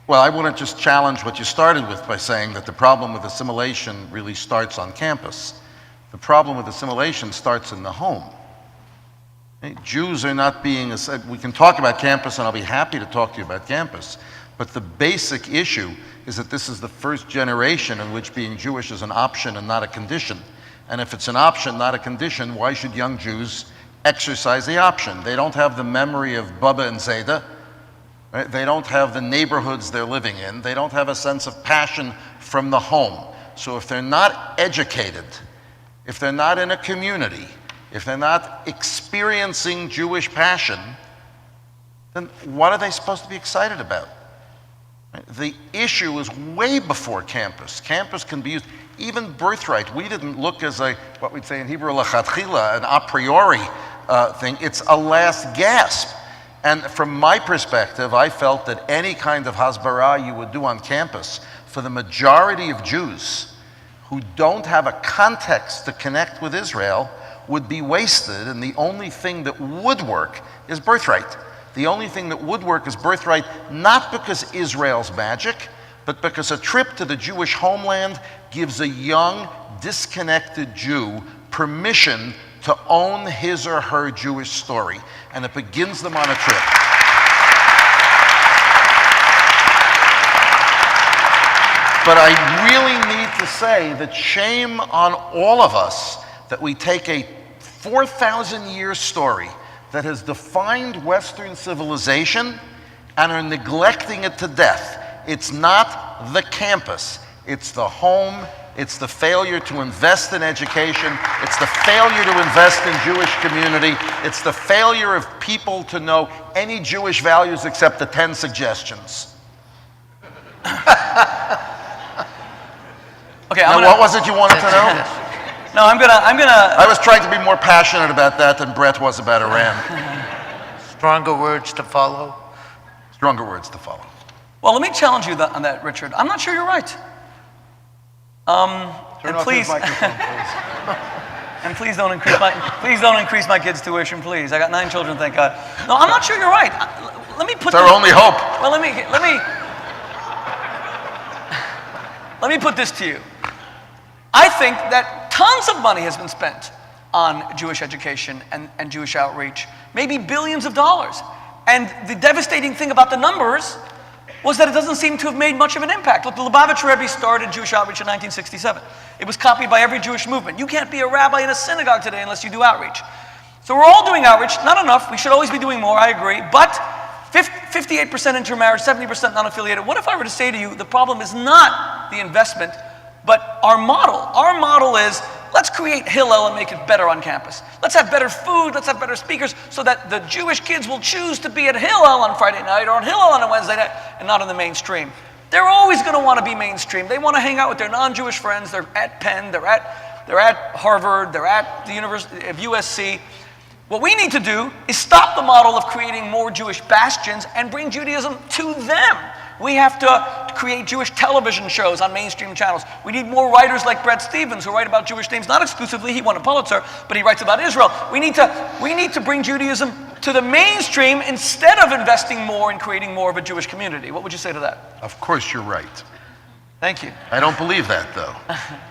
F: Well, I want to just challenge what you started with by saying that the problem with assimilation really starts on campus. The problem with assimilation starts in the home. Jews are not being, we can talk about campus and I'll be happy to talk to you about campus, but the basic issue is that this is the first generation in which being Jewish is an option and not a condition. And if it's an option, not a condition, why should young Jews exercise the option? They don't have the memory of Bubba and Zeta. Right? They don't have the neighborhoods they're living in. They don't have a sense of passion from the home. So if they're not educated, if they're not in a community, if they're not experiencing Jewish passion, then what are they supposed to be excited about? Right? The issue is way before campus. Campus can be used, even birthright. We didn't look as what we'd say in Hebrew, lachatchila, an a priori thing. It's a last gasp. And from my perspective, I felt that any kind of hasbara you would do on campus for the majority of Jews who don't have a context to connect with Israel would be wasted, and the only thing that would work is birthright. The only thing that would work is birthright, not because Israel's magic, but because a trip to the Jewish homeland gives a young, disconnected Jew permission to own his or her Jewish story, and it begins them on a trip. But I really need to say that shame on all of us that we take a 4,000-year story that has defined Western civilization and are neglecting it to death. It's not the campus, it's the home. It's the failure to invest in education. It's the failure to invest in Jewish community. It's the failure of people to know any Jewish values except the 10 suggestions.
B: Okay,
F: now, what was it you wanted to know?
B: No, I'm gonna.
F: I was trying to be more passionate about that than Brett was about Iran.
E: Stronger words to follow?
F: Stronger words to follow.
B: Well, let me challenge you on that, Richard. I'm not sure you're right.
C: Turn off his microphone, please.
B: And please don't increase my kids' tuition, please. I got 9 children, thank God. No, I'm not sure you're right. Let me put.
F: It's our only hope.
B: Well, let me put this to you. I think that tons of money has been spent on Jewish education and Jewish outreach, maybe billions of dollars. And the devastating thing about the numbers was that it doesn't seem to have made much of an impact. Look, the Lubavitcher Rebbe started Jewish outreach in 1967. It was copied by every Jewish movement. You can't be a rabbi in a synagogue today unless you do outreach. So we're all doing outreach, not enough. We should always be doing more, I agree. But 58% intermarriage, 70% non-affiliated. What if I were to say to you, the problem is not the investment, but our model. Our model is, let's create Hillel and make it better on campus. Let's have better food, let's have better speakers, so that the Jewish kids will choose to be at Hillel on Friday night or on Hillel on a Wednesday night and not in the mainstream. They're always going to want to be mainstream. They want to hang out with their non-Jewish friends. They're at Penn, they're at Harvard, they're at the University of USC. What we need to do is stop the model of creating more Jewish bastions and bring Judaism to them. We have to create Jewish television shows on mainstream channels. We need more writers like Bret Stephens who write about Jewish themes, not exclusively, he won a Pulitzer, but he writes about Israel. We need to bring Judaism to the mainstream instead of investing more in creating more of a Jewish community. What would you say to that?
F: Of course you're right.
B: Thank you.
F: I don't believe that, though.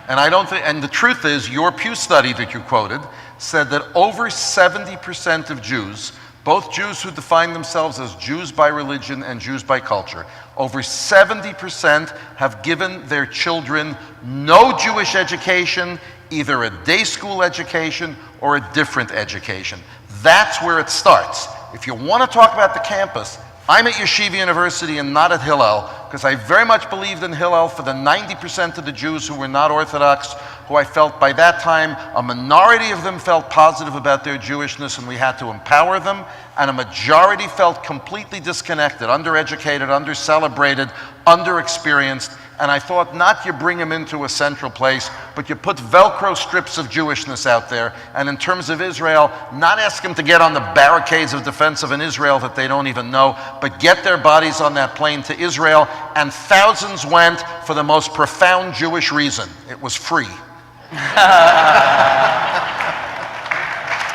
F: And I don't think, and the truth is, your Pew study that you quoted said that over 70% of Jews, both Jews who define themselves as Jews by religion and Jews by culture, over 70% have given their children no Jewish education, either a day school education or a different education. That's where it starts. If you want to talk about the campus, I'm at Yeshiva University and not at Hillel, because I very much believed in Hillel for the 90% of the Jews who were not Orthodox, who I felt by that time a minority of them felt positive about their Jewishness and we had to empower them, and a majority felt completely disconnected, undereducated, under-celebrated, under-experienced. And I thought, not you bring them into a central place, but you put Velcro strips of Jewishness out there. And in terms of Israel, not ask them to get on the barricades of defense of an Israel that they don't even know, but get their bodies on that plane to Israel. And thousands went for the most profound Jewish reason. It was free.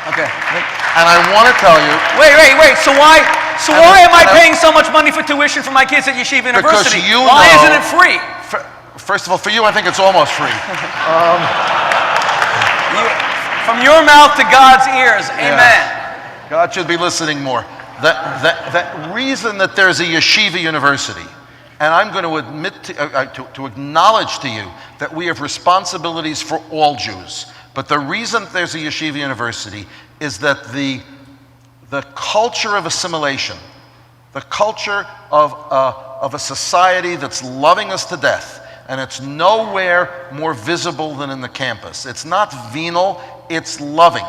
B: Okay.
F: And I want to tell you...
B: Wait. So why am I paying so much money for tuition for my kids at Yeshiva University?
F: Because
B: why isn't it free?
F: First of all, for you, I think it's almost free.
B: From your mouth to God's ears, amen.
F: Yeah. God should be listening more. The reason that there's a Yeshiva University, and I'm going to admit to acknowledge to you that we have responsibilities for all Jews, but the reason that there's a Yeshiva University is that the culture of assimilation, the culture of a society that's loving us to death, and it's nowhere more visible than in the campus. It's not venal, it's loving.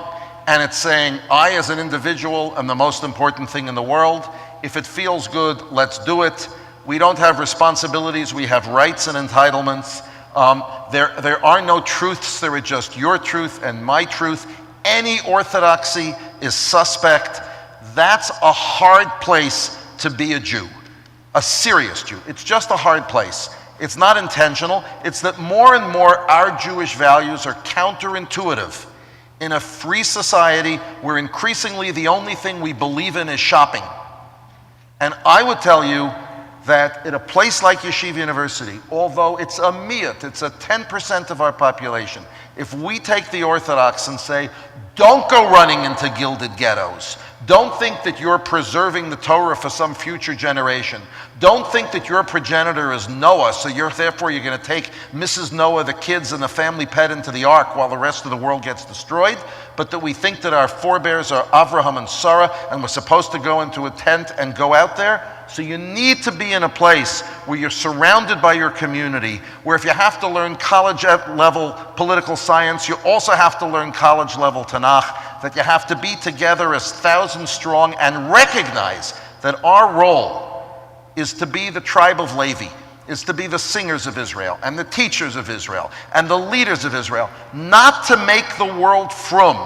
F: And it's saying, I as an individual am the most important thing in the world. If it feels good, let's do it. We don't have responsibilities, we have rights and entitlements. There are no truths, there are just your truth and my truth. Any orthodoxy is suspect. That's a hard place to be a Jew, a serious Jew. It's just a hard place. It's not intentional. It's that more and more our Jewish values are counterintuitive. In a free society where increasingly the only thing we believe in is shopping. And I would tell you that in a place like Yeshiva University, although it's a miyat, it's a 10% of our population, if we take the Orthodox and say, don't go running into gilded ghettos, don't think that you're preserving the Torah for some future generation, don't think that your progenitor is Noah, so therefore you're going to take Mrs. Noah, the kids, and the family pet into the ark while the rest of the world gets destroyed, but that we think that our forebears are Avraham and Sarah, and we're supposed to go into a tent and go out there. So you need to be in a place where you're surrounded by your community, where if you have to learn college-level political science, you also have to learn college-level Tanakh, that you have to be together as thousands strong and recognize that our role is to be the tribe of Levi, is to be the singers of Israel and the teachers of Israel and the leaders of Israel, not to make the world frum.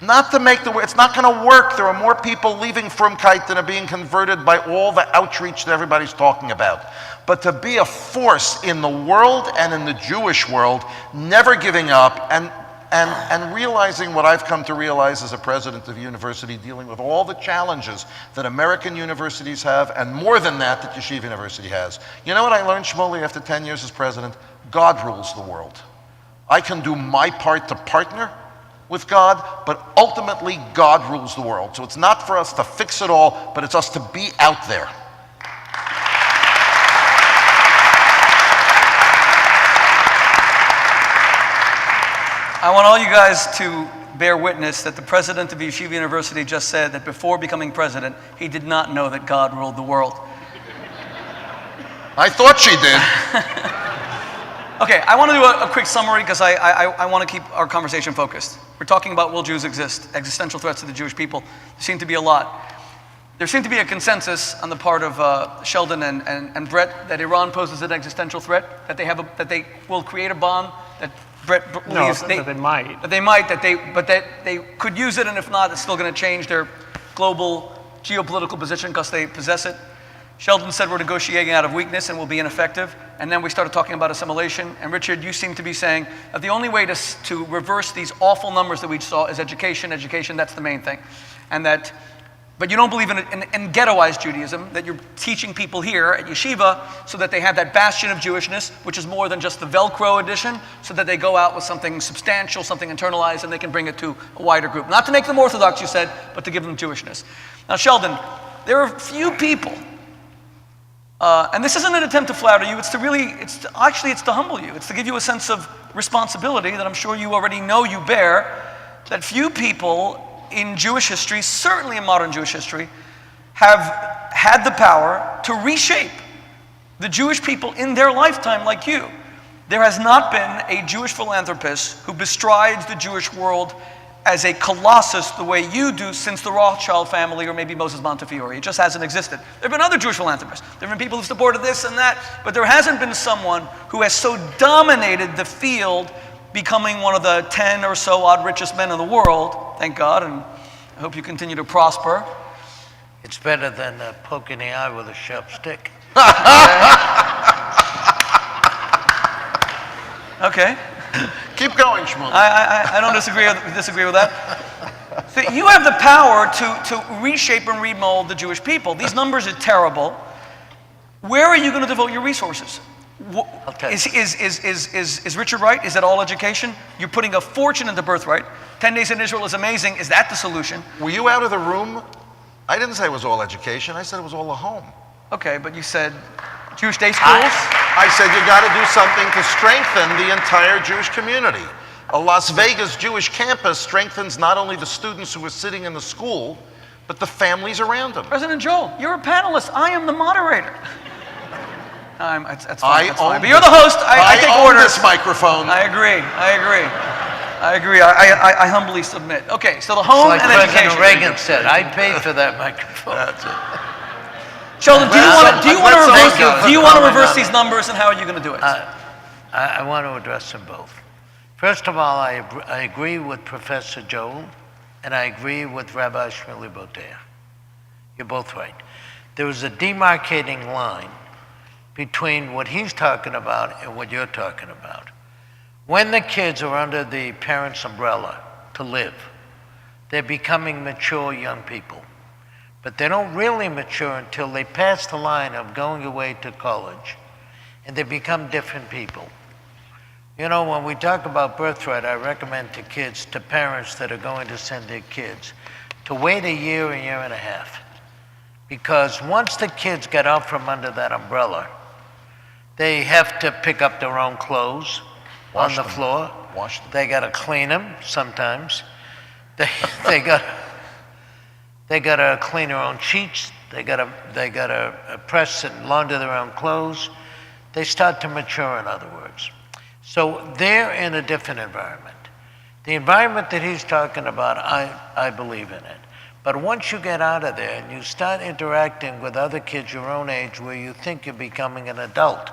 F: Not to make it's not going to work. There are more people leaving Frumkeit than are being converted by all the outreach that everybody's talking about. But to be a force in the world and in the Jewish world, never giving up and realizing what I've come to realize as a president of a university, dealing with all the challenges that American universities have, and more than that Yeshiva University has. You know what I learned, Shmuley, after 10 years as president? God rules the world. I can do my part to partner with God, but ultimately God rules the world. So it's not for us to fix it all, but it's us to be out there.
B: I want all you guys to bear witness that the president of Yeshiva University just said that before becoming president, he did not know that God ruled the world.
F: I thought she did.
B: Okay, I want to do a quick summary because I want to keep our conversation focused. We're talking about will Jews exist, existential threats to the Jewish people. There seem to be a lot. There seemed to be a consensus on the part of Sheldon and Brett that Iran poses an existential threat, that they will create a bomb, that Brett believes
D: that they might.
B: But that they could use it, and if not, it's still going to change their global geopolitical position because they possess it. Sheldon said we're negotiating out of weakness and will be ineffective. And then we started talking about assimilation. And Richard, you seem to be saying that the only way to reverse these awful numbers that we saw is education. Education, that's the main thing. And that But you don't believe in ghettoized Judaism, that you're teaching people here at yeshiva so that they have that bastion of Jewishness, which is more than just the Velcro edition, so that they go out with something substantial, something internalized, and they can bring it to a wider group. Not to make them Orthodox, you said, but to give them Jewishness. Now, Sheldon, there are few people, and this isn't an attempt to flatter you, it's to humble you. It's to give you a sense of responsibility that I'm sure you already know you bear, that few people in Jewish history, certainly in modern Jewish history, have had the power to reshape the Jewish people in their lifetime like you. There has not been a Jewish philanthropist who bestrides the Jewish world as a colossus the way you do since the Rothschild family or maybe Moses Montefiore. It just hasn't existed. There have been other Jewish philanthropists. There have been people who've supported this and that, but there hasn't been someone who has so dominated the field, becoming one of the 10 or so odd richest men in the world, thank God, and I hope you continue to prosper.
E: It's better than poking the eye with a sharp stick.
B: Okay.
F: Keep going, Shmuel.
B: I don't disagree with that. So you have the power to reshape and remold the Jewish people. These numbers are terrible. Where are you going to devote your resources?
E: I'll tell you.
B: Is Richard right? Is that all education? You're putting a fortune into birthright. 10 days in Israel is amazing. Is that the solution?
F: Were you out of the room? I didn't say it was all education. I said it was all a home.
B: Okay, but you said Jewish day schools?
F: I said you got to do something to strengthen the entire Jewish community. A Las Vegas Jewish campus strengthens not only the students who are sitting in the school, but the families around them.
B: President Joel, you're a panelist. I am the moderator. That's fine. But you're the host. I take
F: own
B: orders.
F: this microphone.
B: I agree. I humbly submit. Okay, so the home
E: Like
B: and
E: President
B: education.
E: Reagan said, I paid for that microphone.
F: That's it.
B: Sheldon, do you want to reverse
E: comment
B: these numbers, and how are you going to do it?
E: I want to address them both. First of all, I agree with Professor Joel, and I agree with Rabbi Shmuley Boteach. You're both right. There is a demarcating line between what he's talking about and what you're talking about. When the kids are under the parents' umbrella to live, they're becoming mature young people. But they don't really mature until they pass the line of going away to college, and they become different people. You know, when we talk about birthright, I recommend to parents that are going to send their kids to wait a year and a half. Because once the kids get out from under that umbrella, they have to pick up their own clothes on the floor.
F: Wash them.
E: They got to clean them sometimes. They got to clean their own sheets. They got to press and launder their own clothes. They start to mature, in other words. So they're in a different environment. The environment that he's talking about, I believe in it. But once you get out of there and you start interacting with other kids your own age where you think you're becoming an adult,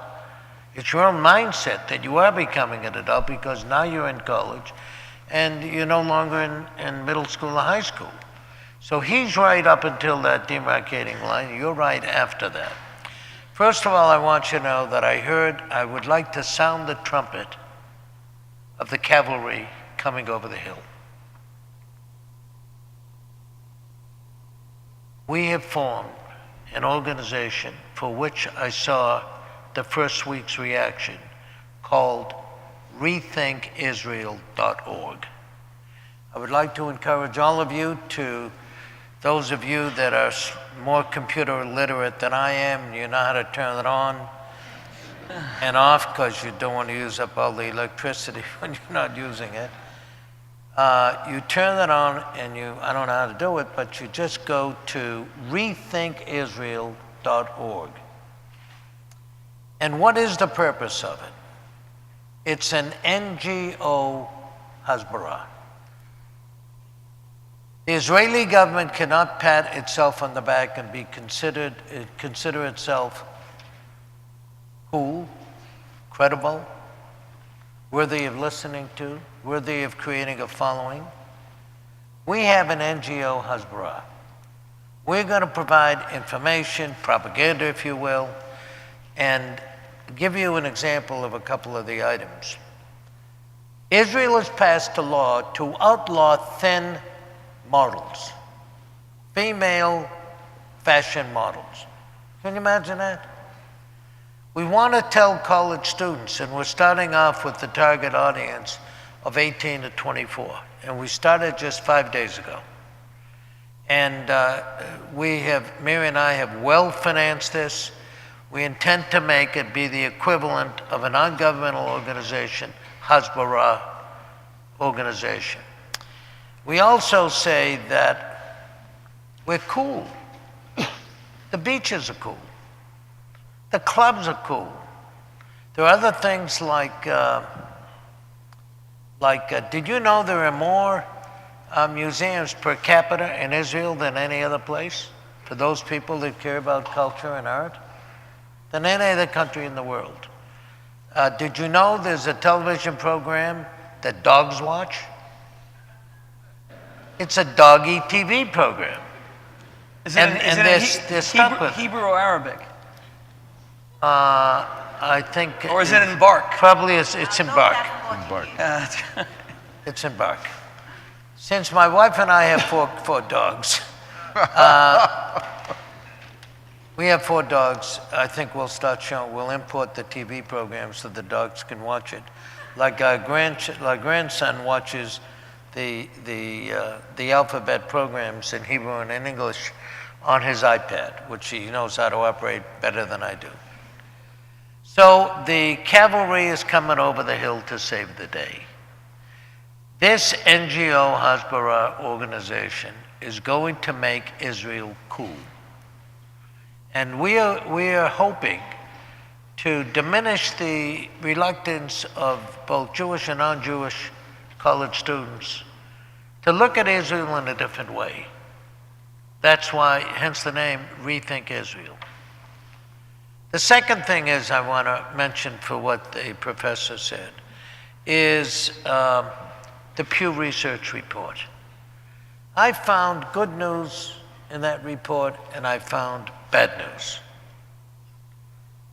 E: it's your own mindset that you are becoming an adult because now you're in college and you're no longer in middle school or high school. So he's right up until that demarcating line. You're right after that. First of all, I want you to know that I would like to sound the trumpet of the cavalry coming over the hill. We have formed an organization for which I saw the first week's reaction called rethinkisrael.org. I would like to encourage all of you those of you that are more computer literate than I am, you know how to turn it on and off because you don't want to use up all the electricity when you're not using it. You turn it on and I don't know how to do it, but you just go to rethinkisrael.org. And what is the purpose of it? It's an NGO Hasbara. The Israeli government cannot pat itself on the back and consider itself cool, credible, worthy of listening to, worthy of creating a following. We have an NGO Hasbara. We're going to provide information, propaganda, if you will, and give you an example of a couple of the items. Israel has passed a law to outlaw thin models. female fashion models. Can you imagine that? We want to tell college students, and we're starting off with the target audience of 18 to 24, and we started just 5 days ago. And Mary and I have well-financed this. We intend to make it be the equivalent of a non-governmental organization, Hasbara organization. We also say that we're cool. The beaches are cool. The clubs are cool. There are other things like did you know there are more museums per capita in Israel than any other place, for those people that care about culture and art, than any other country in the world? Did you know there's a television program that dogs watch? It's a doggy TV program.
B: Is it Hebrew or Arabic?
E: I think.
B: Or is it in Bark?
E: Probably it's in Bark.
F: Embark.
E: It's in Bark. Since my wife and I have four dogs, we have 4 dogs. I think we'll start showing. We'll import the TV program so the dogs can watch it. Like our grandson watches the alphabet programs in Hebrew and in English on his iPad, which he knows how to operate better than I do. So the cavalry is coming over the hill to save the day. This NGO Hasbara organization is going to make Israel cool. And we are hoping to diminish the reluctance of both Jewish and non-Jewish college students to look at Israel in a different way. That's why, hence the name, Rethink Israel. The second thing is I want to mention for what the professor said is the Pew Research report. I found good news in that report and I found bad news.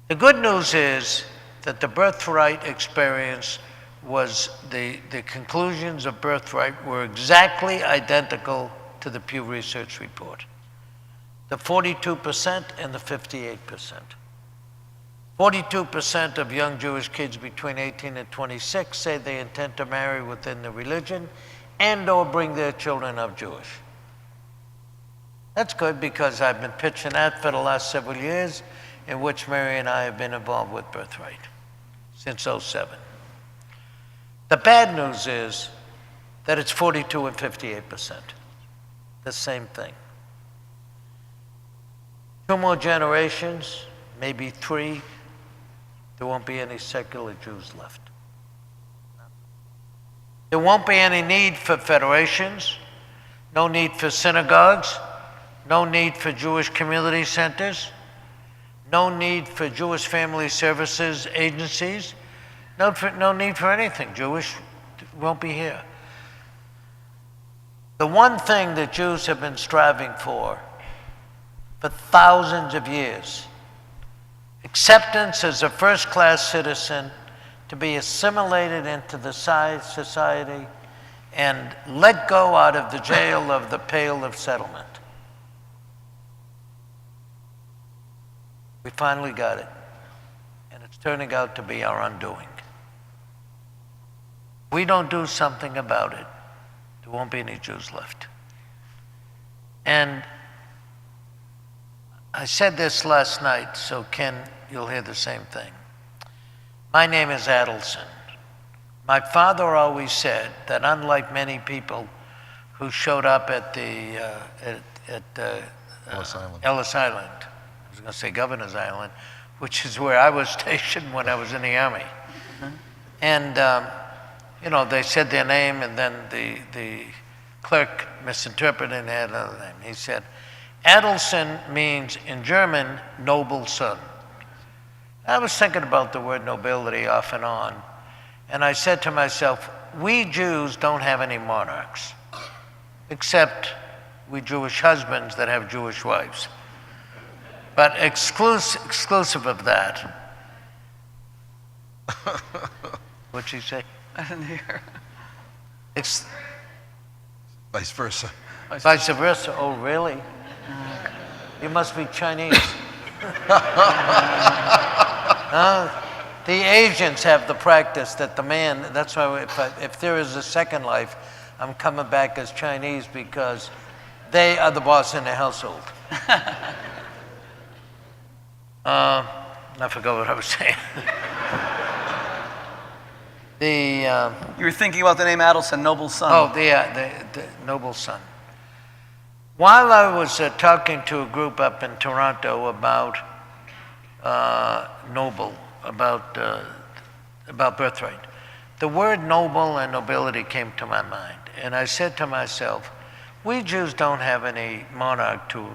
E: The good news is that the birthright experience was the conclusions of birthright were exactly identical to the Pew Research report. The 42% and the 58%. 42% of young Jewish kids between 18 and 26 say they intend to marry within the religion and or bring their children up Jewish. That's good because I've been pitching that for the last several years, in which Mary and I have been involved with Birthright since '07. The bad news is that it's 42 and 58%, the same thing. 2 more generations, maybe 3, there won't be any secular Jews left. There won't be any need for federations, no need for synagogues, no need for Jewish community centers, no need for Jewish family services agencies, no need for anything. Jewish won't be here. The one thing that Jews have been striving for thousands of years, acceptance as a first-class citizen, to be assimilated into the society and let go out of the jail of the Pale of Settlement. We finally got it, and it's turning out to be our undoing. We don't do something about it, there won't be any Jews left. And I said this last night, so Ken, you'll hear the same thing. My name is Adelson. My father always said that unlike many people who showed up at Ellis Island, I was going to say Governor's Island, which is where I was stationed when I was in the Army. And, they said their name, and then the clerk misinterpreted and had another name. He said, Adelson means, in German, noble son. I was thinking about the word nobility off and on, and I said to myself, we Jews don't have any monarchs, except we Jewish husbands that have Jewish wives. But exclusive of that, what'd she say?
B: I didn't hear.
F: Vice versa.
E: Vice versa. Oh, really? You must be Chinese. The Asians have the practice that the man, that's why if there is a second life, I'm coming back as Chinese because they are the boss in the household. I forgot what I was saying.
B: You were thinking about the name Adelson, noble son.
E: Oh, the noble son. While I was talking to a group up in Toronto about noble, about birthright, the word noble and nobility came to my mind. And I said to myself, we Jews don't have any monarch to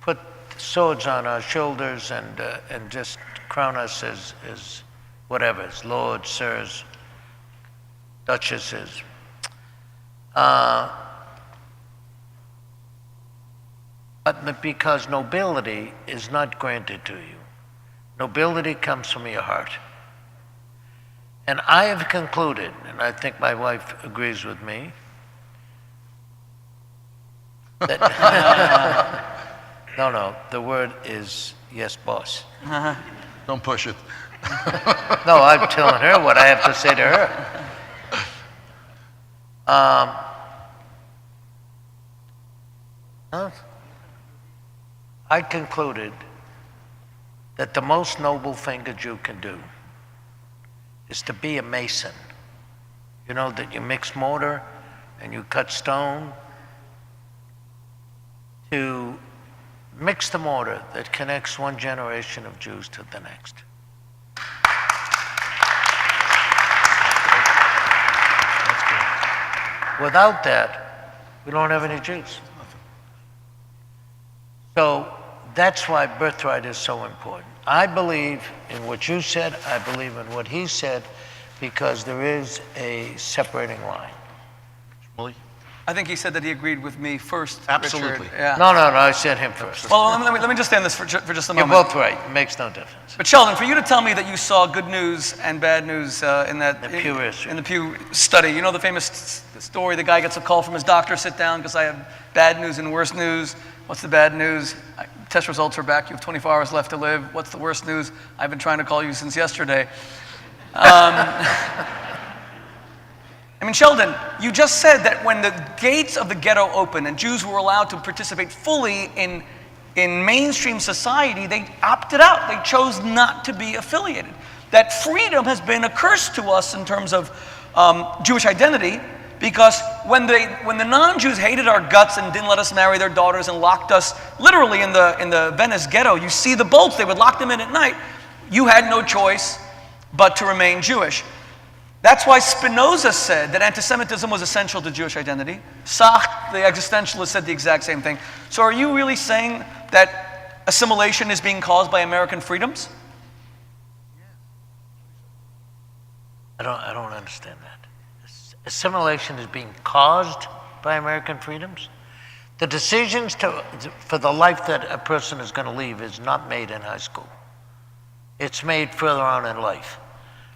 E: put swords on our shoulders and just crown us as whatever, as lords, sirs, duchesses. But because nobility is not granted to you. Nobility comes from your heart. And I have concluded, and I think my wife agrees with me, that no, the word is yes, boss.
F: Don't push it.
E: No, I'm telling her what I have to say to her. I concluded that the most noble thing a Jew can do is to be a mason. You know, that you mix mortar and you cut stone. To mix the mortar that connects one generation of Jews to the next. Without that, we don't have any Jews. So that's why birthright is so important. I believe in what you said, I believe in what he said, because there is a separating line.
F: Willie?
B: I think he said that he agreed with me first,
F: Absolutely.
B: Richard. Yeah.
E: No, I said him first.
B: Well, let me just stay on this for just a
E: You're
B: moment.
E: both right. It makes no difference.
B: But Sheldon, for you to tell me that you saw good news and bad news in the Pew study, you know the famous story, the guy gets a call from his doctor, sit down because I have bad news and worse news. What's the bad news? Test results are back, you have 24 hours left to live. What's the worst news? I've been trying to call you since yesterday. I mean, Sheldon, you just said that when the gates of the ghetto opened and Jews were allowed to participate fully in mainstream society, they opted out. They chose not to be affiliated. That freedom has been a curse to us in terms of Jewish identity, because when the non-Jews hated our guts and didn't let us marry their daughters and locked us literally in the Venice ghetto, you see the bolts, they would lock them in at night, you had no choice but to remain Jewish. That's why Spinoza said that anti-Semitism was essential to Jewish identity. Sartre, the existentialist, said the exact same thing. So are you really saying that assimilation is being caused by American freedoms?
E: I don't understand that. Assimilation is being caused by American freedoms? The decisions for the life that a person is going to lead is not made in high school. It's made further on in life.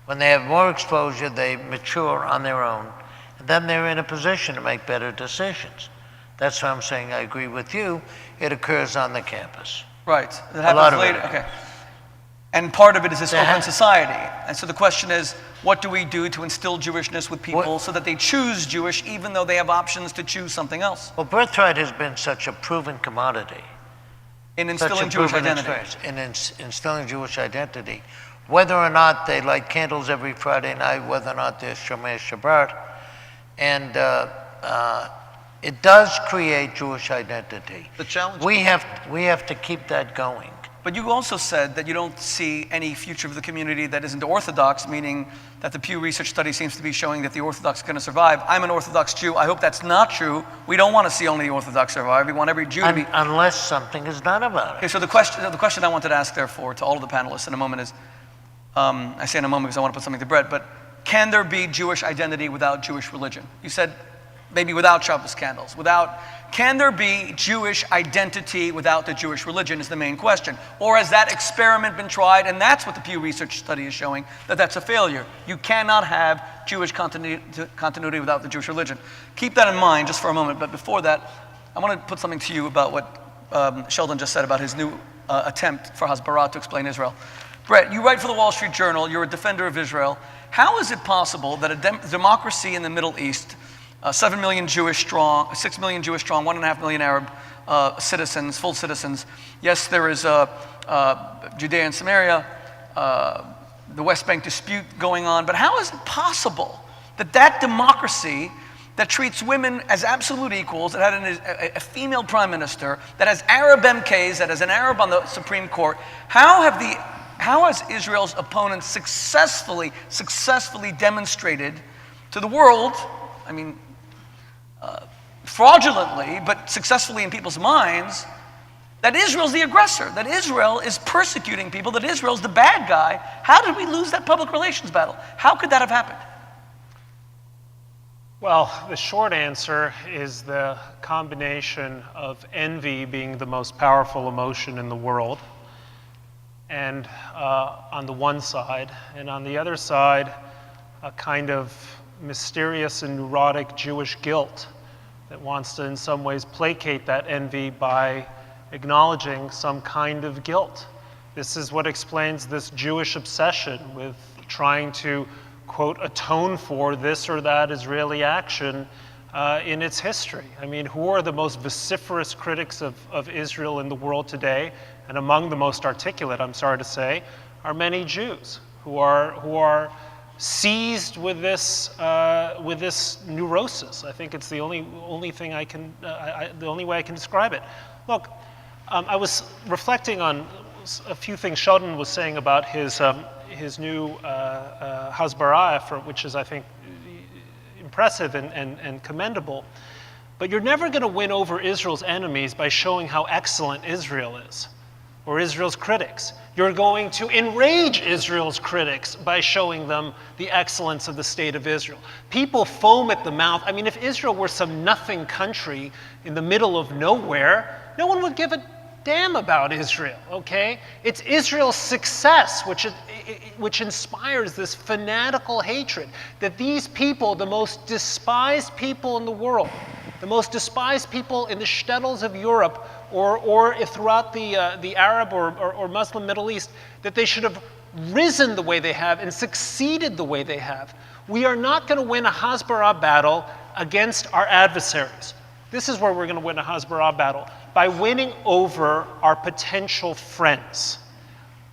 E: When they have more exposure, they mature on their own, and then they're in a position to make better decisions. That's why I'm saying I agree with you. It occurs on the campus.
B: Right. That
E: A lot
B: happens
E: of
B: later.
E: it.
B: Okay. And part of it is this open society. And so the question is, what do we do to instill Jewishness with people so that they choose Jewish even though they have options to choose something else?
E: Well, birthright has been such a proven commodity.
B: In instilling Jewish identity.
E: In instilling Jewish identity. Whether or not they light candles every Friday night, whether or not they're Shomer Shabbat. And it does create Jewish identity.
F: The challenge.
E: We have to keep that going.
B: But you also said that you don't see any future of the community that isn't Orthodox, meaning that the Pew Research study seems to be showing that the Orthodox are going to survive. I'm an Orthodox Jew. I hope that's not true. We don't want to see only the Orthodox survive. We want every Jew to be...
E: Unless something is done about it.
B: Okay, so the question I wanted to ask, therefore, to all of the panelists in a moment is, I say in a moment because I want to put something to bread, but can there be Jewish identity without Jewish religion? You said maybe without Shabbos candles, can there be Jewish identity without the Jewish religion is the main question. Or has that experiment been tried, and that's what the Pew Research study is showing, that that's a failure. You cannot have Jewish continuity without the Jewish religion. Keep that in mind just for a moment, but before that, I want to put something to you about what Sheldon just said about his new attempt for Hasbara to explain Israel. Brett, you write for the Wall Street Journal. You're a defender of Israel. How is it possible that a democracy in the Middle East, 7 million Jewish strong, 6 million Jewish strong, 1.5 million Arab citizens, full citizens. Yes, there is Judea and Samaria, the West Bank dispute going on, but how is it possible that that democracy that treats women as absolute equals, that had a female prime minister, that has Arab MKs, that has an Arab on the Supreme Court, how has Israel's opponents successfully demonstrated to the world, I mean, fraudulently, but successfully in people's minds, that Israel's the aggressor, that Israel is persecuting people, that Israel's the bad guy? How did we lose that public relations battle? How could that have happened?
D: Well, the short answer is the combination of envy being the most powerful emotion in the world, and on the one side, and on the other side, a kind of mysterious and neurotic Jewish guilt that wants to in some ways placate that envy by acknowledging some kind of guilt. This is what explains this Jewish obsession with trying to, quote, atone for this or that Israeli action in its history. I mean, who are the most vociferous critics of Israel in the world today? And among the most articulate, I'm sorry to say, are many Jews who are seized with this neurosis. I think it's the only thing I can, the only way I can describe it. Look, I was reflecting on a few things Sheldon was saying about his new Hasbara effort, which is, I think, impressive and commendable. But you're never going to win over Israel's enemies by showing how excellent Israel is, or Israel's critics. You're going to enrage Israel's critics by showing them the excellence of the state of Israel. People foam at the mouth. I mean, if Israel were some nothing country in the middle of nowhere, no one would give a damn about Israel, okay? It's Israel's success which inspires this fanatical hatred that these people, the most despised people in the world, the most despised people in the shtetls of Europe, or if throughout the Arab or Muslim Middle East, that they should have risen the way they have and succeeded the way they have. We are not going to win a Hasbara battle against our adversaries. This is where we're going to win a Hasbara battle, by winning over our potential friends.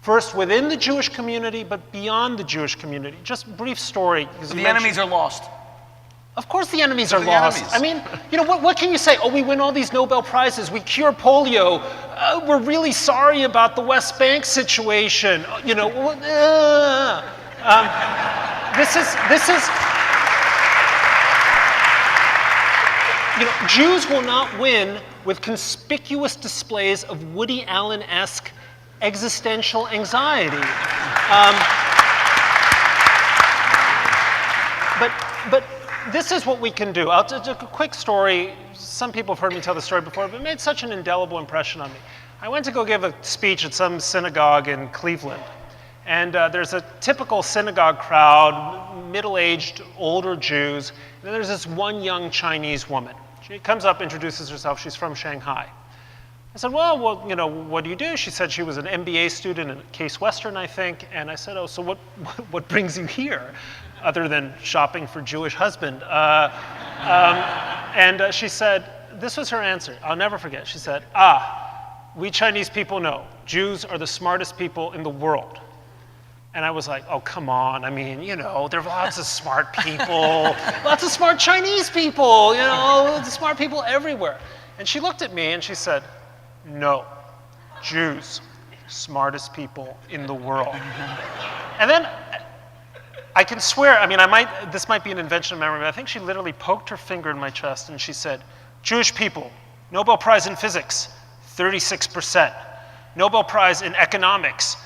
D: First within the Jewish community, but beyond the Jewish community. Just a brief story.
B: The enemies are lost.
D: Of course the enemies are lost. I mean, you know, what can you say? Oh, we win all these Nobel Prizes, we cure polio, we're really sorry about the West Bank situation, you know, this is, you know, Jews will not win with conspicuous displays of Woody Allen-esque existential anxiety. But this is what we can do. I'll just a quick story. Some people have heard me tell the story before, but it made such an indelible impression on me. I went to go give a speech at some synagogue in Cleveland. And there's a typical synagogue crowd, middle-aged, older Jews. And then there's this one young Chinese woman. She comes up, introduces herself. She's from Shanghai. I said, well, you know, what do you do? She said she was an MBA student in Case Western, I think. And I said, oh, so what brings you here, other than shopping for Jewish husband? And she said, this was her answer. I'll never forget. She said, we Chinese people know Jews are the smartest people in the world. And I was like, oh, come on. I mean, you know, there are lots of smart people, lots of smart Chinese people, you know, smart people everywhere. And she looked at me and she said, no, Jews, smartest people in the world. And then I can swear, I mean, this might be an invention of memory, but I think she literally poked her finger in my chest and she said, Jewish people, Nobel Prize in Physics, 36%. Nobel Prize in Economics,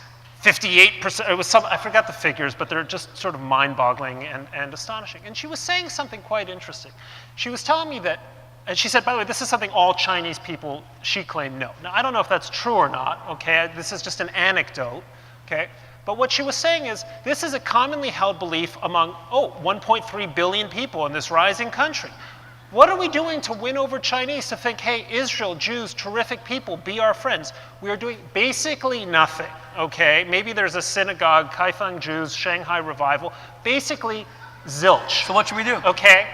D: 58%. It was I forgot the figures, but they're just sort of mind-boggling and astonishing. And she was saying something quite interesting. She was telling me that, and she said, by the way, this is something all Chinese people, she claimed, know. Now, I don't know if that's true or not, okay? This is just an anecdote, okay? But what she was saying is, this is a commonly held belief among, 1.3 billion people in this rising country. What are we doing to win over Chinese to think, hey, Israel, Jews, terrific people, be our friends? We are doing basically nothing, okay? Maybe there's a synagogue, Kaifeng Jews, Shanghai Revival, basically zilch.
B: So what should we do?
D: Okay?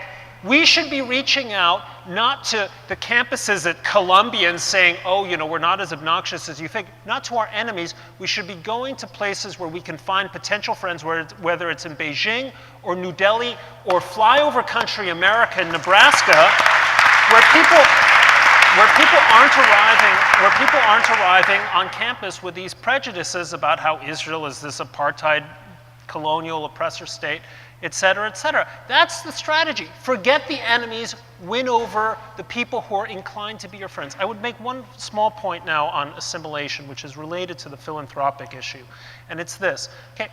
D: We should be reaching out not to the campuses at Columbia and saying, oh, you know, we're not as obnoxious as you think. Not to our enemies. We should be going to places where we can find potential friends, whether it's in Beijing or New Delhi or flyover country America and Nebraska, where people aren't arriving on campus with these prejudices about how Israel is this apartheid colonial oppressor state, et cetera, et cetera. That's the strategy. Forget the enemies, win over the people who are inclined to be your friends. I would make one small point now on assimilation, which is related to the philanthropic issue, and it's this. Okay,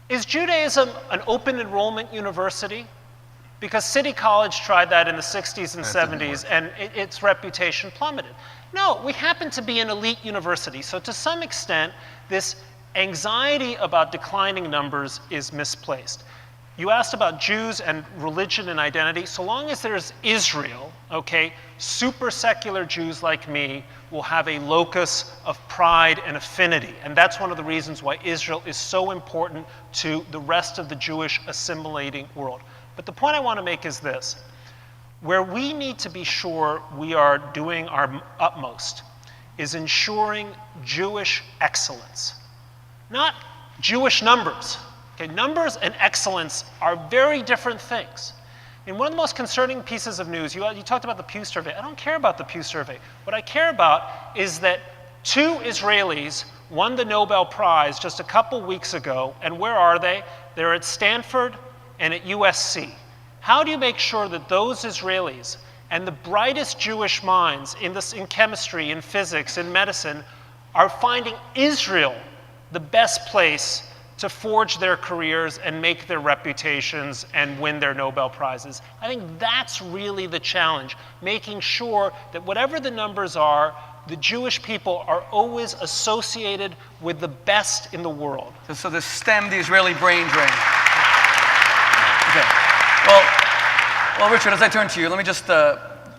D: is Judaism an open enrollment university? Because City College tried that in the 60s and 70s, and its reputation plummeted. No, we happen to be an elite university, so to some extent, this anxiety about declining numbers is misplaced. You asked about Jews and religion and identity. So long as there's Israel, okay, super secular Jews like me will have a locus of pride and affinity. And that's one of the reasons why Israel is so important to the rest of the Jewish assimilating world. But the point I want to make is this. Where we need to be sure we are doing our utmost is ensuring Jewish excellence, not Jewish numbers. Okay, numbers and excellence are very different things. And one of the most concerning pieces of news, you talked about the Pew Survey. I don't care about the Pew Survey. What I care about is that 2 Israelis won the Nobel Prize just a couple weeks ago. And where are they? They're at Stanford and at USC. How do you make sure that those Israelis and the brightest Jewish minds in chemistry, in physics, in medicine are finding Israel the best place to forge their careers and make their reputations and win their Nobel Prizes? I think that's really the challenge, making sure that whatever the numbers are, the Jewish people are always associated with the best in the world.
B: So to stem the Israeli brain drain. Okay. Well, Richard, as I turn to you, let me just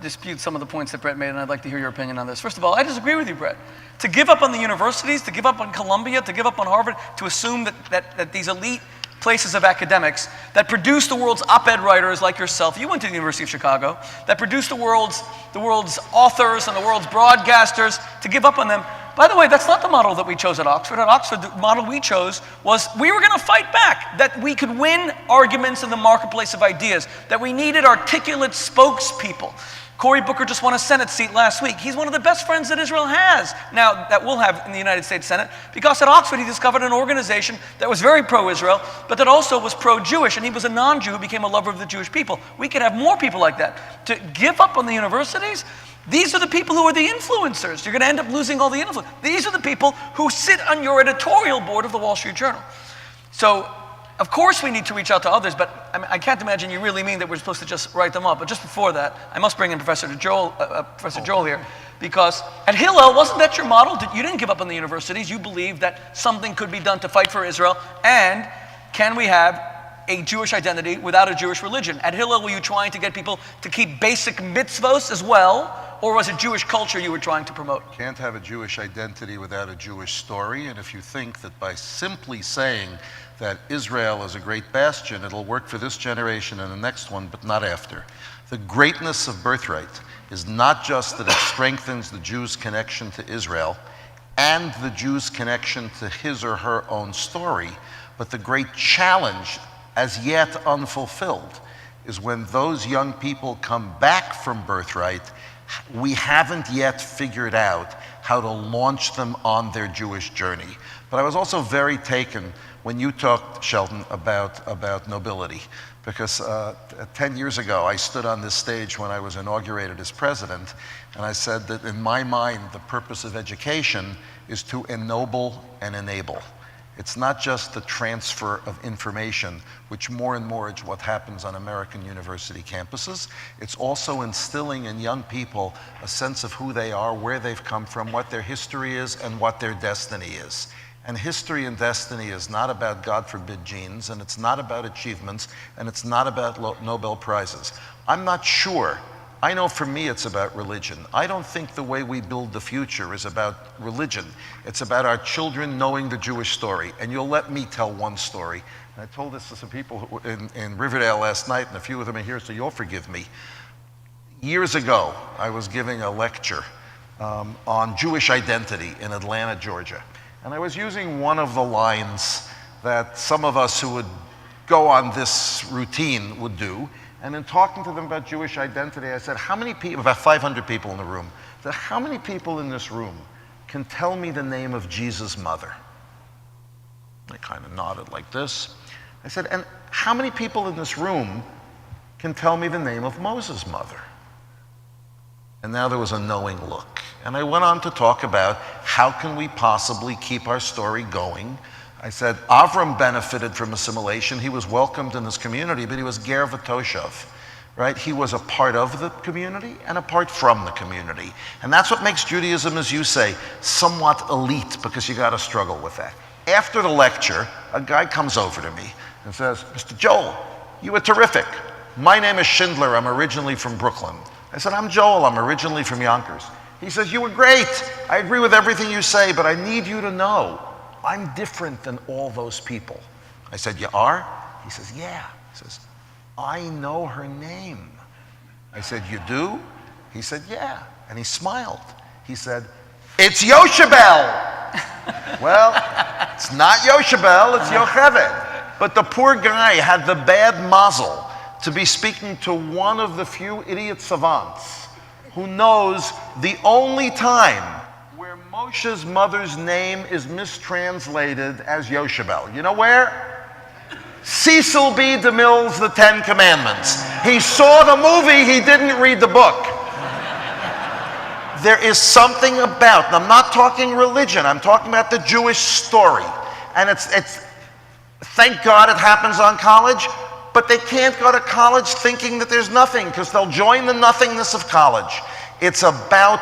B: dispute some of the points that Brett made, and I'd like to hear your opinion on this. First of all, I disagree with you, Brett. To give up on the universities, to give up on Columbia, to give up on Harvard, to assume that these elite places of academics that produce the world's op-ed writers like yourself, you went to the University of Chicago, that produce the world's authors and the world's broadcasters, to give up on them. By the way, that's not the model that we chose at Oxford. At Oxford, the model we chose was we were going to fight back, that we could win arguments in the marketplace of ideas, that we needed articulate spokespeople. Cory Booker just won a Senate seat last week. He's one of the best friends that Israel has now, that we'll have in the United States Senate, because at Oxford he discovered an organization that was very pro-Israel, but that also was pro-Jewish, and he was a non-Jew who became a lover of the Jewish people. We could have more people like that. To give up on the universities, these are the people who are the influencers. You're going to end up losing all the influence. These are the people who sit on your editorial board of the Wall Street Journal. So, of course we need to reach out to others, but I can't imagine you really mean that we're supposed to just write them up. But just before that, I must bring in Professor Joel here, because at Hillel, wasn't that your model? You didn't give up on the universities. You believed that something could be done to fight for Israel, and can we have a Jewish identity without a Jewish religion? At Hillel, were you trying to get people to keep basic mitzvos as well, or was it Jewish culture you were trying to promote?
F: You can't have a Jewish identity without a Jewish story, and if you think that by simply saying that Israel is a great bastion, it'll work for this generation and the next one, but not after. The greatness of Birthright is not just that it strengthens the Jews' connection to Israel and the Jews' connection to his or her own story, but the great challenge, as yet unfulfilled, is when those young people come back from Birthright, we haven't yet figured out how to launch them on their Jewish journey. But I was also very taken when you talked, Sheldon, about nobility, because 10 years ago I stood on this stage when I was inaugurated as president, and I said that in my mind the purpose of education is to ennoble and enable. It's not just the transfer of information, which more and more is what happens on American university campuses. It's also instilling in young people a sense of who they are, where they've come from, what their history is, and what their destiny is. And history and destiny is not about, God forbid, genes, and it's not about achievements, and it's not about Nobel Prizes. I'm not sure. I know for me it's about religion. I don't think the way we build the future is about religion. It's about our children knowing the Jewish story. And you'll let me tell one story. And I told this to some people in Riverdale last night, and a few of them are here, so you'll forgive me. Years ago, I was giving a lecture on Jewish identity in Atlanta, Georgia. And I was using one of the lines that some of us who would go on this routine would do. And in talking to them about Jewish identity, I said, how many people, about 500 people in the room, I said, how many people in this room can tell me the name of Jesus' mother? They kind of nodded like this. I said, and how many people in this room can tell me the name of Moses' mother? And now there was a knowing look. And I went on to talk about how can we possibly keep our story going. I said, Avram benefited from assimilation. He was welcomed in his community, but he was ger v'toshav, right? He was a part of the community and apart from the community. And that's what makes Judaism, as you say, somewhat elite, because you got to struggle with that. After the lecture, a guy comes over to me and says, Mr. Joel, you were terrific. My name is Schindler. I'm originally from Brooklyn. I said, I'm Joel. I'm originally from Yonkers. He says, you were great. I agree with everything you say, but I need you to know I'm different than all those people. I said, you are? He says, yeah. He says, I know her name. I said, you do? He said, yeah. And he smiled. He said, it's Yoshabel. Well, it's not Yoshabel, it's Yocheved. But the poor guy had the bad mazel to be speaking to one of the few idiot savants who knows the only time where Moshe's mother's name is mistranslated as Yoshabel. You know where? Cecil B. DeMille's The Ten Commandments. He saw the movie, he didn't read the book. There is something about, and I'm not talking religion, I'm talking about the Jewish story. And it's thank God it happens on college, but they can't go to college thinking that there's nothing, because they'll join the nothingness of college. It's about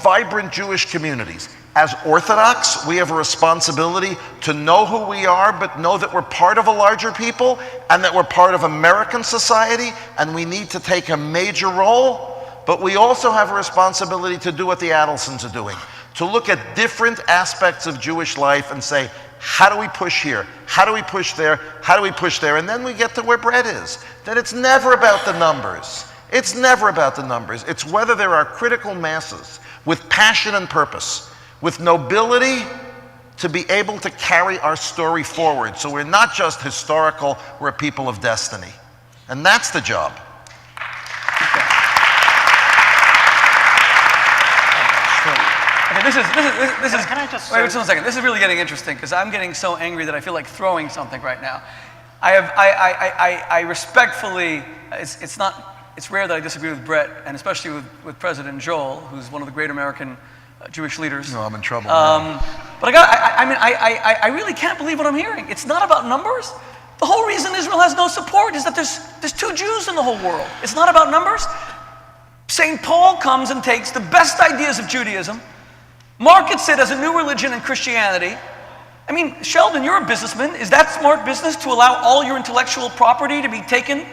F: vibrant Jewish communities. As Orthodox, we have a responsibility to know who we are, but know that we're part of a larger people, and that we're part of American society, and we need to take a major role. But we also have a responsibility to do what the Adelsons are doing, to look at different aspects of Jewish life and say, how do we push here? How do we push there? How do we push there? And then we get to where Brett is. That it's never about the numbers. It's never about the numbers. It's whether there are critical masses with passion and purpose, with nobility to be able to carry our story forward. So we're not just historical, we're a people of destiny. And that's the job.
B: This is.
D: Can I just
B: wait 1 second. This is really getting interesting because I'm getting so angry that I feel like throwing something right now. I respectfully. It's rare that I disagree with Brett, and especially with President Joel, who's one of the great American Jewish leaders.
F: No, I'm in trouble now.
B: But I really can't believe what I'm hearing. It's not about numbers. The whole reason Israel has no support is that there's 2 Jews in the whole world. It's not about numbers. St. Paul comes and takes the best ideas of Judaism, markets it as a new religion in Christianity. I mean, Sheldon, you're a businessman. Is that smart business to allow all your intellectual property to be taken,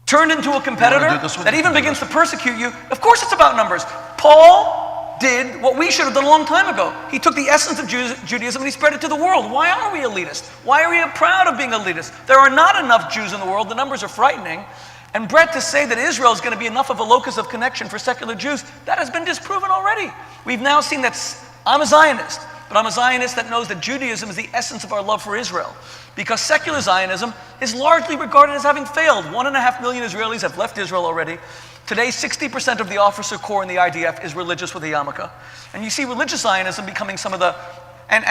B: turned into a competitor that even begins to persecute you? Of course it's about numbers. Paul did what we should have done a long time ago. He took the essence of Judaism and he spread it to the world. Why are we elitist? Why are we proud of being elitist? There are not enough Jews in the world. The numbers are frightening. And Brett, to say that Israel is going to be enough of a locus of connection for secular Jews, that has been disproven already. We've now seen that I'm a Zionist, but I'm a Zionist that knows that Judaism is the essence of our love for Israel. Because secular Zionism is largely regarded as having failed. 1.5 million Israelis have left Israel already. Today, 60% of the officer corps in the IDF is religious with a yarmulke. And you see religious Zionism becoming some of the... And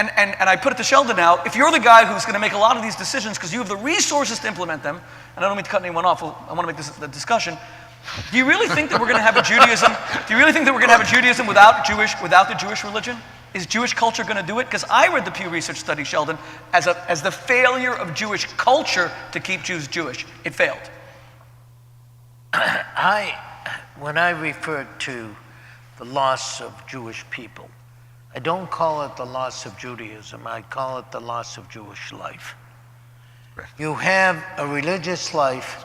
B: I put it to Sheldon now, if you're the guy who's going to make a lot of these decisions because you have the resources to implement them, and I don't mean to cut anyone off, I want to make this the discussion. Do you really think that we're going to have a Judaism? Do you really think that we're going to have a Judaism without the Jewish religion? Is Jewish culture going to do it? Because I read the Pew Research study, Sheldon, as the failure of Jewish culture to keep Jews Jewish. It failed.
E: When I referred to the loss of Jewish people, I don't call it the loss of Judaism, I call it the loss of Jewish life.
F: Right.
E: You have a religious life,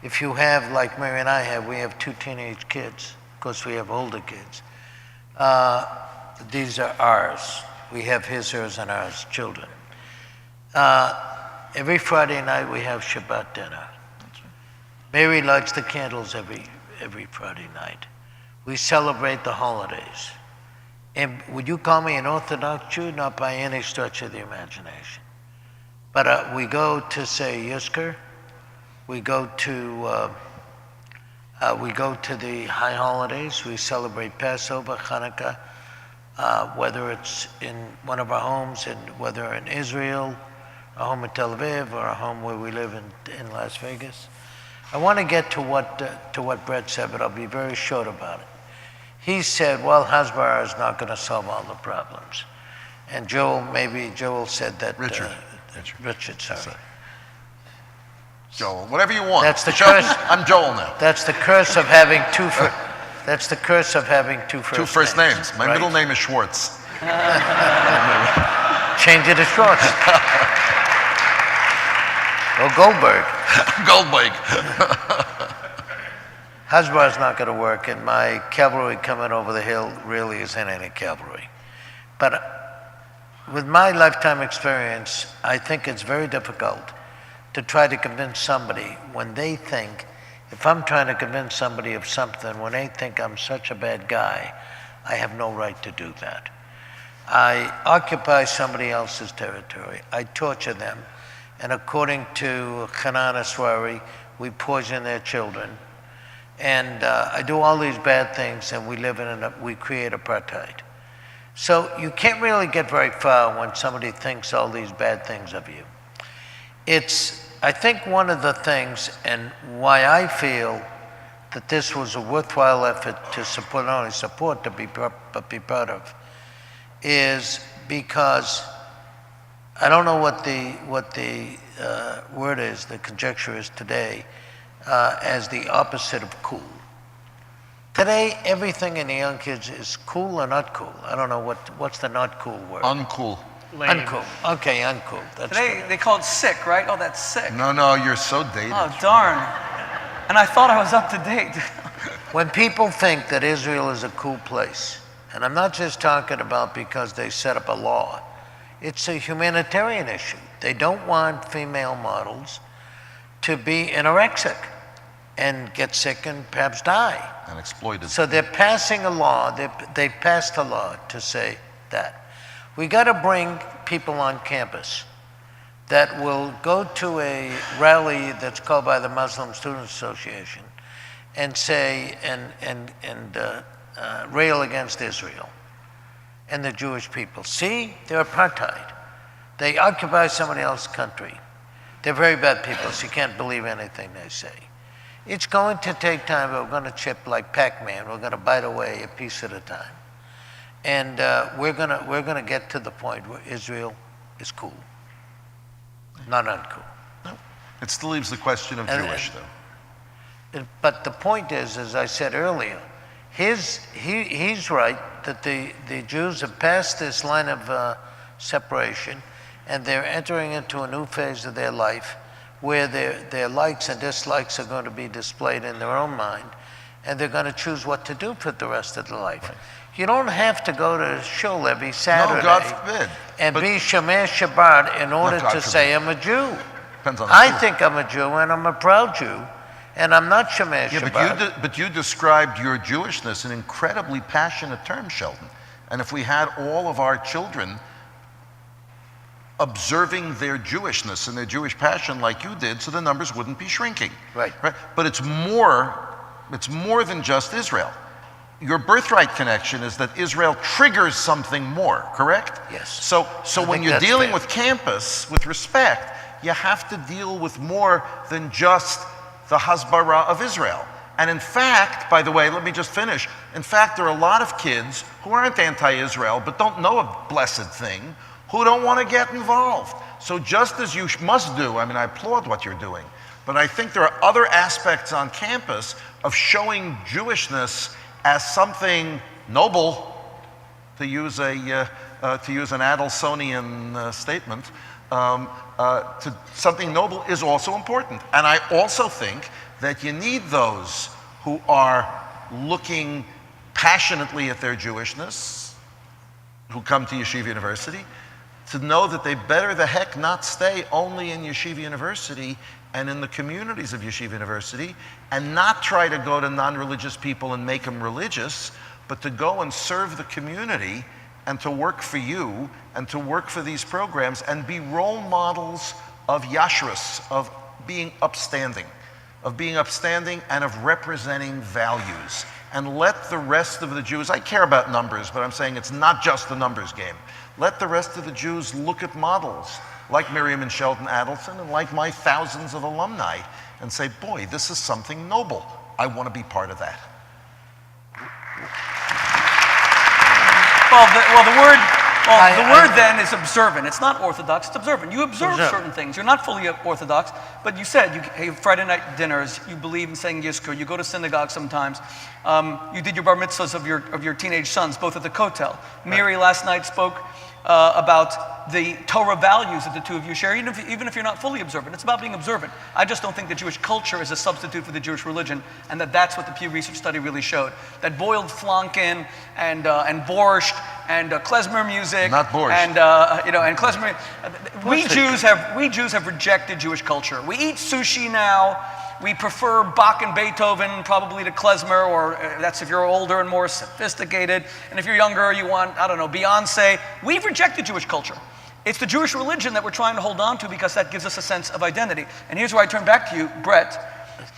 E: if you have, like Mary and I have, we have 2 teenage kids. Of course, we have older kids. These are ours. We have his, hers, and ours, children. Every Friday night we have Shabbat dinner. Mary lights the candles every Friday night. We celebrate the holidays. And would you call me an Orthodox Jew? Not by any stretch of the imagination. But we go to, say, Yizkor. We go to the high holidays. We celebrate Passover, Hanukkah, whether it's in one of our homes, and whether in Israel, a home in Tel Aviv, or a home where we live in Las Vegas. I want to get to what Brett said, but I'll be very short about it. He said, well, Hasbara is not going to solve all the problems. And Joel said that... Richard, sorry.
F: Joel, whatever you want.
E: That's the curse.
F: I'm Joel now.
E: That's the curse of having two first
F: names. My
E: right?
F: middle name is Schwartz.
E: Change it to Schwartz. Or Goldberg.
F: Goldberg.
E: Hasbara is not going to work, and my cavalry coming over the hill really isn't any cavalry. But with my lifetime experience, I think it's very difficult to try to convince somebody when they think, if I'm trying to convince somebody of something, when they think I'm such a bad guy, I have no right to do that. I occupy somebody else's territory. I torture them. And according to Hanan Aswari, we poison their children. And I do all these bad things, and we create apartheid. So you can't really get very far when somebody thinks all these bad things of you. I think one of the things, and why I feel that this was a worthwhile effort to support, not only support, but be part of, is because I don't know what the word is, the conjecture is today, as the opposite of cool. Today, everything in the young kids is cool or not cool. I don't know what's the not cool word.
F: Uncool.
D: Lame.
E: Uncool. Okay, uncool. That's
B: Today,
E: good.
B: they call it sick, right? Oh, that's sick.
F: No, you're so dated.
B: Oh, darn. And I thought I was up to date.
E: When people think that Israel is a cool place, and I'm not just talking about because they set up a law, it's a humanitarian issue. They don't want female models to be anorexic and get sick and perhaps die.
F: And exploited.
E: So they're passing a law, they passed a law to say that. We got to bring people on campus that will go to a rally that's called by the Muslim Students Association and say, and rail against Israel and the Jewish people. See, they're apartheid. They occupy somebody else's country. They're very bad people, so you can't believe anything they say. It's going to take time, but we're going to chip like Pac-Man. We're going to bite away a piece at a time. And we're gonna get to the point where Israel is cool, not uncool.
F: It still leaves the question of Jewish, though.
E: But the point is, as I said earlier, he's right that the Jews have passed this line of separation, and they're entering into a new phase of their life where their likes and dislikes are going to be displayed in their own mind, and they're going to choose what to do for the rest of their life.
F: Right.
E: You don't have to go to shul every Saturday
F: No, God forbid.
E: and be Shomer Shabbat in order
F: God
E: to
F: forbid.
E: say I'm a Jew.
F: Depends on the
E: I
F: Jew.
E: think I'm a Jew, and I'm a proud Jew, and I'm not Shomer
F: Yeah,
E: Shabbat.
F: but you described your Jewishness in incredibly passionate terms, Sheldon. And if we had all of our children observing their Jewishness and their Jewish passion like you did, so the numbers wouldn't be shrinking.
E: Right.
F: But it's more than just Israel. Your birthright connection is that Israel triggers something more, correct?
E: Yes.
F: So
E: I
F: when
E: think
F: you're
E: that's
F: dealing
E: fair.
F: with campus, with respect, you have to deal with more than just the Hasbara of Israel. And in fact, by the way, let me just finish. In fact, there are a lot of kids who aren't anti-Israel, but don't know a blessed thing, who don't want to get involved. So just as you must do, I mean, I applaud what you're doing, but I think there are other aspects on campus of showing Jewishness as something noble to use an Adelsonian statement, something noble is also important. And I also think that you need those who are looking passionately at their Jewishness, who come to Yeshiva University, to know that they better the heck not stay only in Yeshiva University and in the communities of Yeshiva University, and not try to go to non-religious people and make them religious, but to go and serve the community and to work for you and to work for these programs and be role models of yashrus, of being upstanding and of representing values. And let the rest of the Jews, I care about numbers, but I'm saying it's not just a numbers game. Let the rest of the Jews look at models like Miriam and Sheldon Adelson and like my thousands of alumni and say, boy, this is something noble. I want to be part of that.
B: The word then is observant. It's not orthodox, it's observant. You observe certain things. You're not fully orthodox, but you said you have Friday night dinners, you believe in saying Yizkor, you go to synagogue sometimes. You did your bar mitzvahs of your teenage sons, both at the Kotel. Miri last night spoke about the Torah values that the two of you share, even if you're not fully observant. It's about being observant. I just don't think that Jewish culture is a substitute for the Jewish religion, and that's what the Pew Research study really showed. That boiled flanken and borscht and klezmer music,
F: not borscht,
B: and klezmer. We Jews have rejected Jewish culture. We eat sushi now. We prefer Bach and Beethoven probably to klezmer, or that's if you're older and more sophisticated. And if you're younger, you want, I don't know, Beyonce. We've rejected Jewish culture. It's the Jewish religion that we're trying to hold on to because that gives us a sense of identity. And here's where I turn back to you, Brett.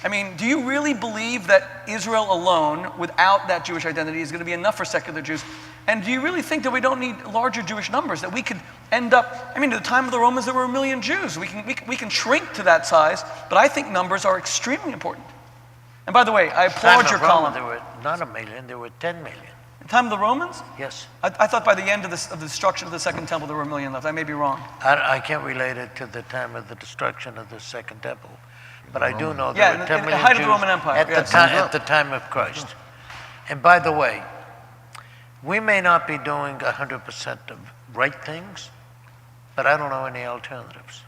B: I mean, do you really believe that Israel alone, without that Jewish identity, is going to be enough for secular Jews? And do you really think that we don't need larger Jewish numbers, that we could end up, I mean, at the time of the Romans, there were 1 million Jews. We can shrink to that size, but I think numbers are extremely important. And by the way, I applaud your column.
E: There were not 1 million, there were 10 million.
B: At the time of the Romans?
E: Yes.
B: I thought by the end of the destruction of the Second Temple, there were 1 million left. I may be wrong.
E: I can't relate it to the time of the destruction of the Second Temple. But I do know there were 10 million
B: the height
E: Jews
B: of the Roman Empire,
E: at the time of Christ. And by the way, we may not be doing 100% of right things, but I don't know any alternatives.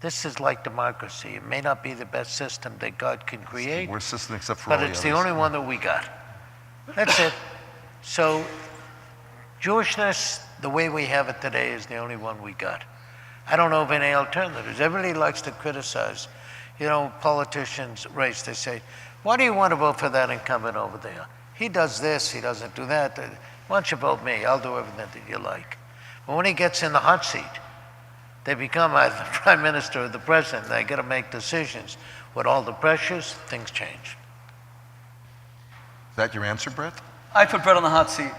E: This is like democracy. It may not be the best system that God can create,
F: Worst system except for
E: but
F: all the
E: it's the
F: others.
E: only one that we got. That's it. So Jewishness, the way we have it today, is the only one we got. I don't know of any alternatives. Everybody likes to criticize, politicians' race. They say, why do you want to vote for that incumbent over there? He does this, he doesn't do that. Why don't you vote me? I'll do everything that you like. But when he gets in the hot seat, they become either the prime minister or the president. They got to make decisions. With all the pressures, things change.
F: Is that your answer, Brett?
B: I put Brett on the hot seat.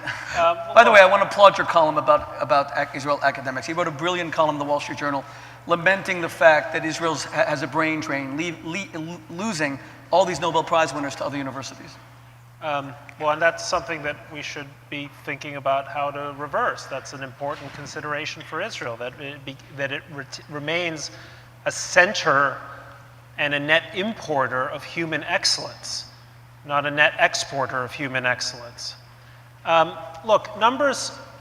B: By the way, I want to applaud your column about Israel academics. He wrote a brilliant column in the Wall Street Journal lamenting the fact that Israel has a brain drain, losing all these Nobel Prize winners to other universities.
D: Well, and that's something that we should be thinking about how to reverse. That's an important consideration for Israel, that it remains a center and a net importer of human excellence, not a net exporter of human excellence. Look,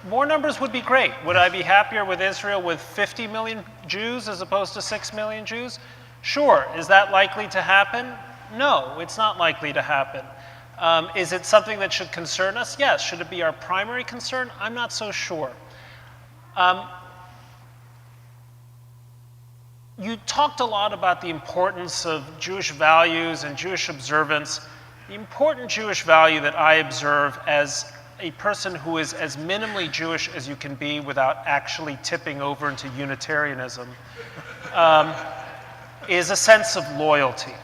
D: more numbers would be great. Would I be happier with Israel with 50 million Jews as opposed to 6 million Jews? Sure. Is that likely to happen? No, it's not likely to happen. Is it something that should concern us? Yes. Should it be our primary concern? I'm not so sure. You talked a lot about the importance of Jewish values and Jewish observance. The important Jewish value that I observe as a person who is as minimally Jewish as you can be without actually tipping over into Unitarianism is a sense of loyalty.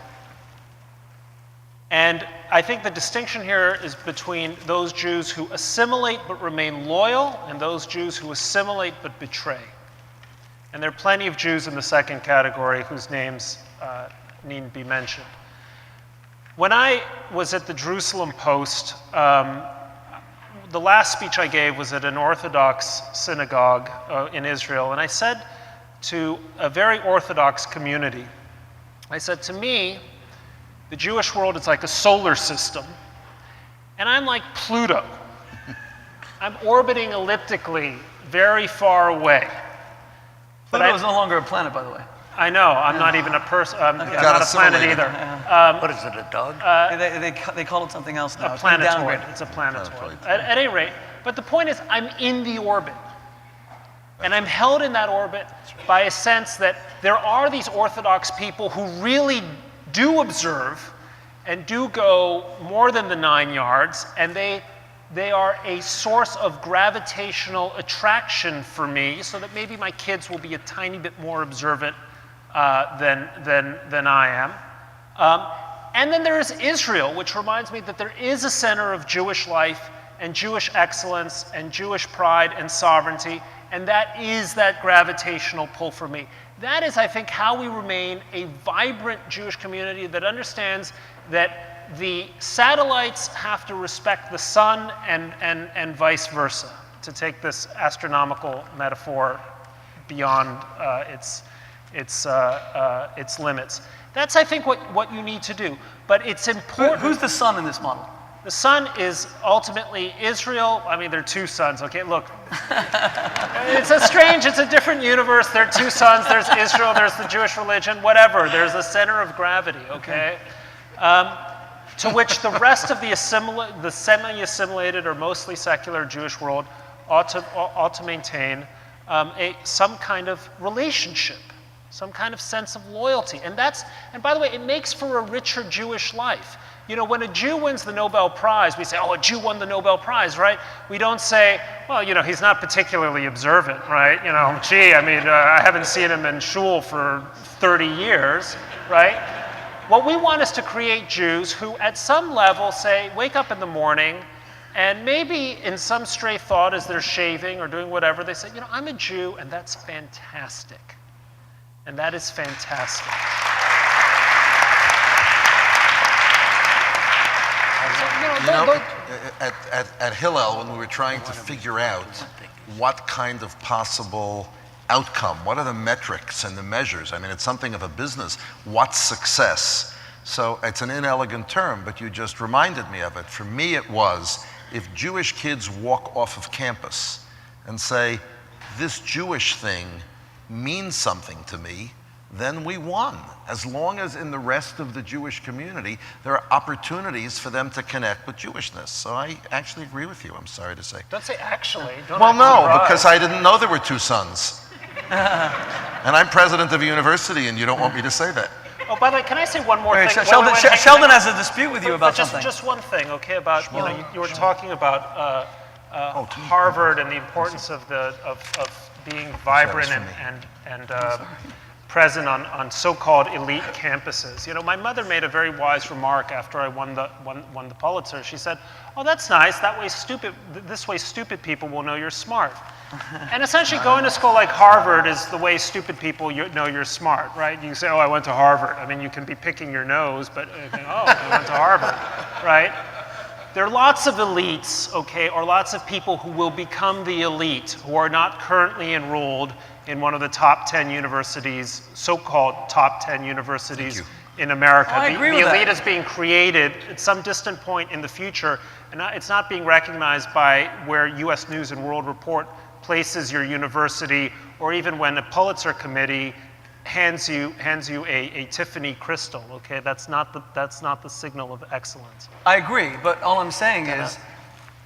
D: And I think the distinction here is between those Jews who assimilate but remain loyal and those Jews who assimilate but betray. And there are plenty of Jews in the second category whose names needn't be mentioned. When I was at the Jerusalem Post, the last speech I gave was at an Orthodox synagogue in Israel, and I said to a very Orthodox community, I said, to me, the Jewish world is like a solar system, and I'm like Pluto. I'm orbiting elliptically very far away.
B: Pluto is no longer a planet, by the way.
D: I know, I'm not even a person, I'm
F: Got
D: not a planet
F: assimilated.
D: either.
E: What is it, a dog?
B: They call it something else now.
D: A
B: It's been
D: planetoid,
B: downgraded.
D: it's a planetoid.
F: Planetoid.
D: At any rate, but the point is, I'm in the orbit. And I'm held in that orbit by a sense that there are these Orthodox people who really do observe and do go more than the 9 yards, and they are a source of gravitational attraction for me, so that maybe my kids will be a tiny bit more observant than I am. And then there is Israel, which reminds me that there is a center of Jewish life and Jewish excellence and Jewish pride and sovereignty, and that is that gravitational pull for me. That is, I think, how we remain a vibrant Jewish community that understands that the satellites have to respect the sun and vice versa, to take this astronomical metaphor beyond its limits. That's, I think, what you need to do. But it's important.
B: Who's the sun in this model?
D: The sun is ultimately Israel. I mean, there are two suns, okay? Look, it's a different universe. There are two suns. There's Israel, there's the Jewish religion, whatever. There's a center of gravity, okay? To which the rest of the semi-assimilated or mostly secular Jewish world ought to maintain some kind of relationship, some kind of sense of loyalty. And by the way, it makes for a richer Jewish life. You know, when a Jew wins the Nobel Prize, we say, oh, a Jew won the Nobel Prize, right? We don't say, well, you know, he's not particularly observant, right? You know, gee, I mean, I haven't seen him in shul for 30 years, right? What we want is to create Jews who, at some level, say, wake up in the morning, and maybe in some stray thought as they're shaving or doing whatever, they say, you know, I'm a Jew, and that's fantastic. And that is fantastic.
F: At Hillel, when we were trying to figure out what kind of possible outcome, what are the metrics and the measures? I mean, it's something of a business. What's success? So it's an inelegant term, but you just reminded me of it. For me, it was, if Jewish kids walk off of campus and say, this Jewish thing means something to me, then we won. As long as in the rest of the Jewish community, there are opportunities for them to connect with Jewishness. So I actually agree with you, I'm sorry to say.
D: Don't say actually. Don't
F: Well, no,
D: surprise.
F: because I didn't know there were two sons. And I'm president of a university, and you don't want me to say that.
D: Oh, by the way, can I say one more
B: Wait,
D: thing?
B: Sheldon,
D: Wait, hang on.
B: Sheldon has a dispute with you about
D: just,
B: something.
D: Just one thing, okay? About you were talking about Harvard and the importance of being vibrant and present on so-called elite campuses. You know, my mother made a very wise remark after I won the Pulitzer. She said, "Oh, that's nice. This way stupid people will know you're smart." And essentially, going to school like Harvard is the way stupid people know you're smart, right? You say, "Oh, I went to Harvard." I mean, you can be picking your nose, but oh, I went to Harvard, right? There are lots of elites, okay, or lots of people who will become the elite who are not currently enrolled in one of the top 10 universities, so-called top 10 universities in America.
B: I agree with
D: the
B: that.
D: elite is being created at some distant point in the future, and it's not being recognized by where U.S. News and World Report places your university, or even when a Pulitzer committee hands you a Tiffany crystal. Okay, that's not the signal of excellence.
B: I agree, but all I'm saying is,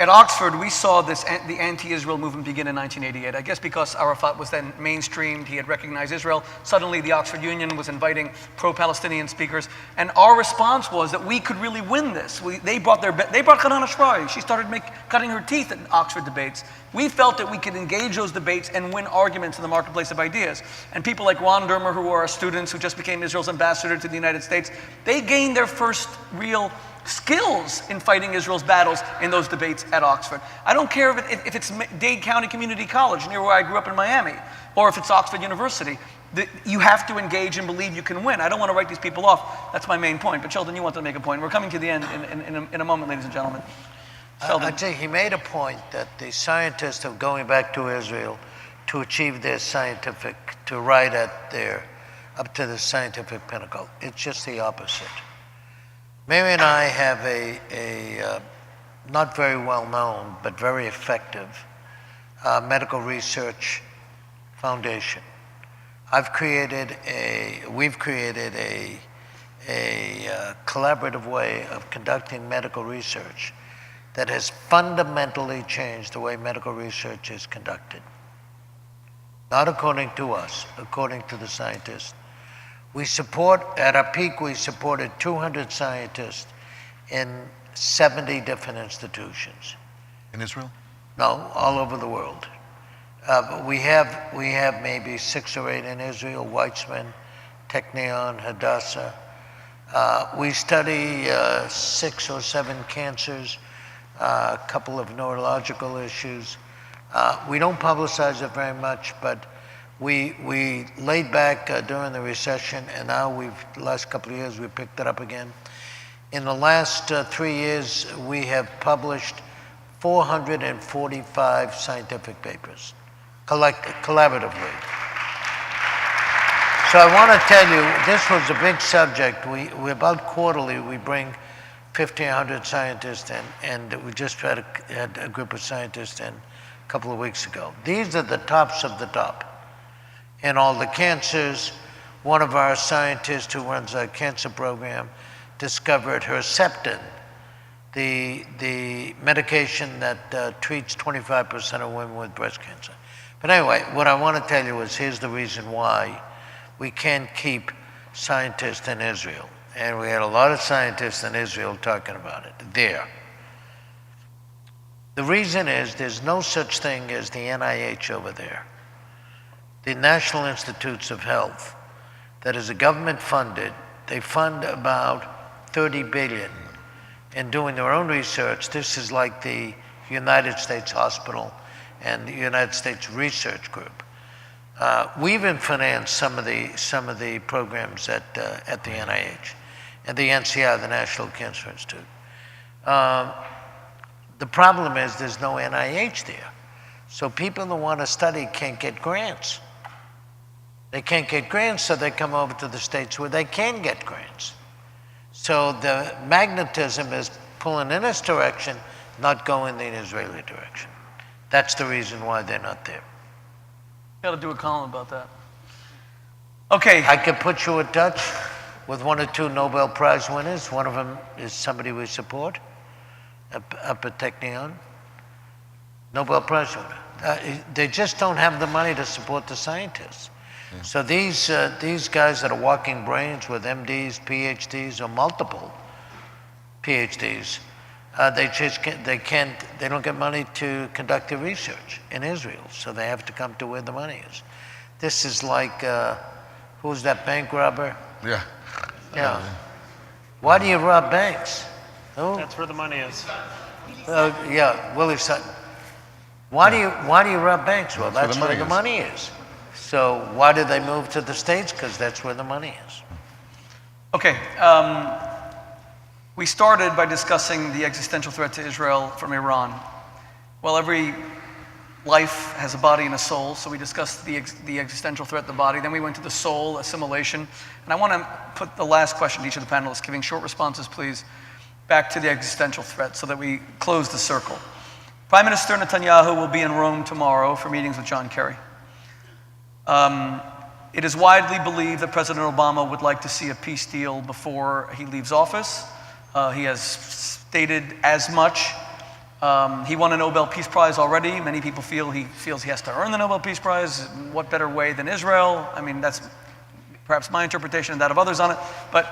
B: at Oxford, we saw the anti-Israel movement begin in 1988. I guess because Arafat was then mainstreamed, he had recognized Israel. Suddenly, the Oxford Union was inviting pro-Palestinian speakers, and our response was that we could really win this. They brought Hanan Ashrawi. She started cutting her teeth at Oxford debates. We felt that we could engage those debates and win arguments in the marketplace of ideas. And people like Ron Dermer, who are our students, who just became Israel's ambassador to the United States, they gained their first real skills in fighting Israel's battles in those debates at Oxford. I don't care if it's Dade County Community College, near where I grew up in Miami, or if it's Oxford University. You have to engage and believe you can win. I don't want to write these people off. That's my main point. But Sheldon, you wanted to make a point. We're coming to the end in a moment, ladies and gentlemen. Sheldon.
E: I think he made a point that the scientists are going back to Israel to achieve their scientific, to ride up to the scientific pinnacle. It's just the opposite. Mary and I have a not very well known, but very effective medical research foundation. We've created a collaborative way of conducting medical research that has fundamentally changed the way medical research is conducted. Not according to us, according to the scientists. At our peak, we supported 200 scientists in 70 different institutions.
F: In Israel?
E: No, all over the world. But we have maybe 6 or 8 in Israel, Weizmann, Technion, Hadassah. We study 6 or 7 cancers, a couple of neurological issues. We don't publicize it very much, but we laid back during the recession, and now the last couple of years, we picked it up again. In the last 3 years, we have published 445 scientific papers, collaboratively. So I want to tell you, this was a big subject. We about quarterly, we bring 1,500 scientists in, and we just had a group of scientists in a couple of weeks ago. These are the tops of the top in all the cancers. One of our scientists who runs our cancer program discovered Herceptin, the medication that treats 25% of women with breast cancer. But anyway, what I want to tell you is here's the reason why we can't keep scientists in Israel. And we had a lot of scientists in Israel talking about it there. The reason is there's no such thing as the NIH over there. The National Institutes of Health, that is a government funded, they fund about 30 billion in doing their own research. This is like the United States Hospital and the United States Research Group. We even financed some of the programs at the NIH and the NCI, the National Cancer Institute. The problem is there's no NIH there. So people who want to study can't get grants. They can't get grants, so they come over to the States where they can get grants. So the magnetism is pulling in this direction, not going the Israeli direction. That's the reason why they're not there.
B: Got to do a column about that. Okay.
E: I could put you in touch with 1 or 2 Nobel Prize winners. One of them is somebody we support up at Technion. Nobel Prize winner. They just don't have the money to support the scientists. Yeah. So these guys that are walking brains with MDs, PhDs, or multiple PhDs, they don't get money to conduct their research in Israel, so they have to come to where the money is. This is like, who's that bank robber?
F: Yeah.
E: Yeah. Why do you rob banks? Who?
D: That's where the money is.
E: Yeah, Willie Sutton. Why do you rob banks? Well, that's where the money is. So why did they move to the States? Because that's where the money is.
B: Okay. We started by discussing the existential threat to Israel from Iran. Well, every life has a body and a soul, so we discussed the existential threat to the body. Then we went to the soul, assimilation. And I want to put the last question to each of the panelists, giving short responses, please, back to the existential threat so that we close the circle. Prime Minister Netanyahu will be in Rome tomorrow for meetings with John Kerry. It is widely believed that President Obama would like to see a peace deal before he leaves office. He has stated as much. He won a Nobel Peace Prize already. Many people feel he feels he has to earn the Nobel Peace Prize. What better way than Israel? I mean, that's perhaps my interpretation and that of others on it. But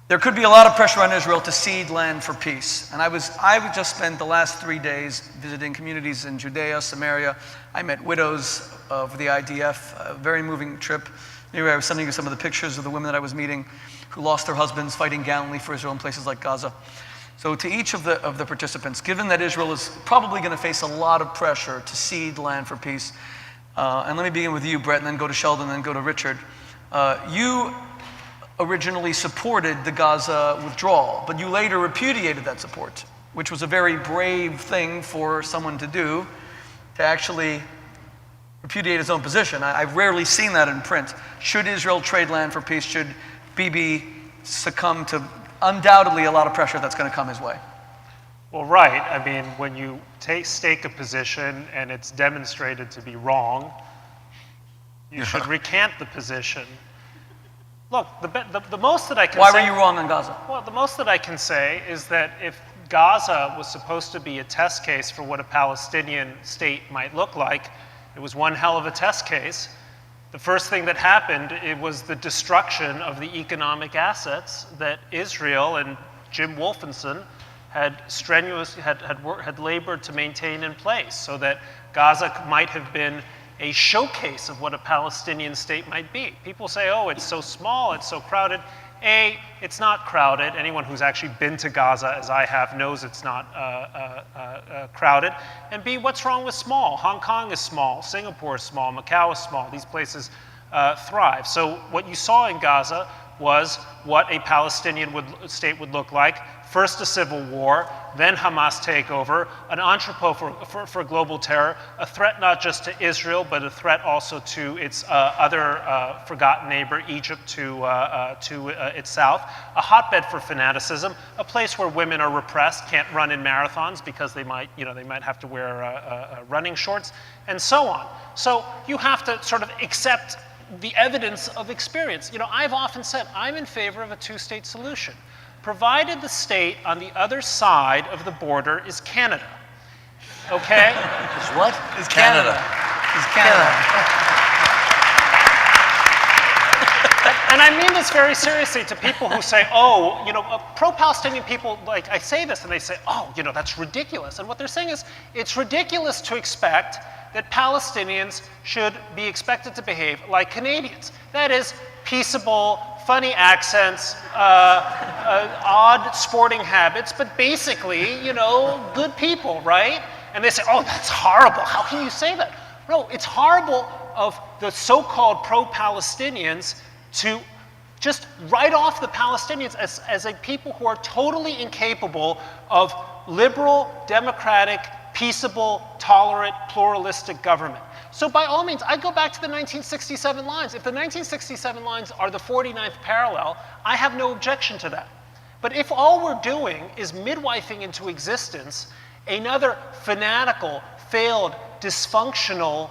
B: there could be a lot of pressure on Israel to cede land for peace. And I just spent the last 3 days visiting communities in Judea, Samaria. I met widows of the IDF, a very moving trip. Anyway, I was sending you some of the pictures of the women that I was meeting who lost their husbands fighting gallantly for Israel in places like Gaza. So to each of the participants, given that Israel is probably going to face a lot of pressure to cede land for peace, and let me begin with you, Brett, and then go to Sheldon, and then go to Richard. You originally supported the Gaza withdrawal, but you later repudiated that support, which was a very brave thing for someone to do, to actually repudiate his own position. I've rarely seen that in print. Should Israel trade land for peace? Should Bibi succumb to undoubtedly a lot of pressure that's going to come his way?
D: Well, right. I mean, when you stake a position and it's demonstrated to be wrong, you should recant the position. Look, the most that I can
B: Why
D: say...
B: were you wrong on Gaza?
D: Well, the most that I can say is that if Gaza was supposed to be a test case for what a Palestinian state might look like, it was one hell of a test case. The first thing that happened, it was the destruction of the economic assets that Israel and Jim Wolfenson had labored to maintain in place, so that Gaza might have been a showcase of what a Palestinian state might be. People say, oh, it's so small, it's so crowded. A, it's not crowded. Anyone who's actually been to Gaza, as I have, knows it's not crowded. And B, what's wrong with small? Hong Kong is small, Singapore is small, Macau is small. These places thrive. So what you saw in Gaza was what a Palestinian state would look like. First a civil war, then Hamas takeover, an entrepot for global terror, a threat not just to Israel, but a threat also to its other forgotten neighbor, Egypt, to its south, a hotbed for fanaticism, a place where women are repressed, can't run in marathons because they might have to wear running shorts, and so on. So you have to sort of accept the evidence of experience. I've often said I'm in favor of a two-state solution, provided the state on the other side of the border is Canada. Okay?
E: Is what?
B: Is Canada. Is Canada.
D: And I mean this very seriously to people who say, oh, pro-Palestinian people, like I say this and they say, oh, that's ridiculous. And what they're saying is, it's ridiculous to expect that Palestinians should be expected to behave like Canadians. That is, peaceable, funny accents, odd sporting habits, but basically, good people, right? And they say, oh, that's horrible. How can you say that? No, it's horrible of the so-called pro-Palestinians to just write off the Palestinians as a people who are totally incapable of liberal, democratic, peaceable, tolerant, pluralistic government. So by all means, I go back to the 1967 lines. If the 1967 lines are the 49th parallel, I have no objection to that. But if all we're doing is midwifing into existence another fanatical, failed, dysfunctional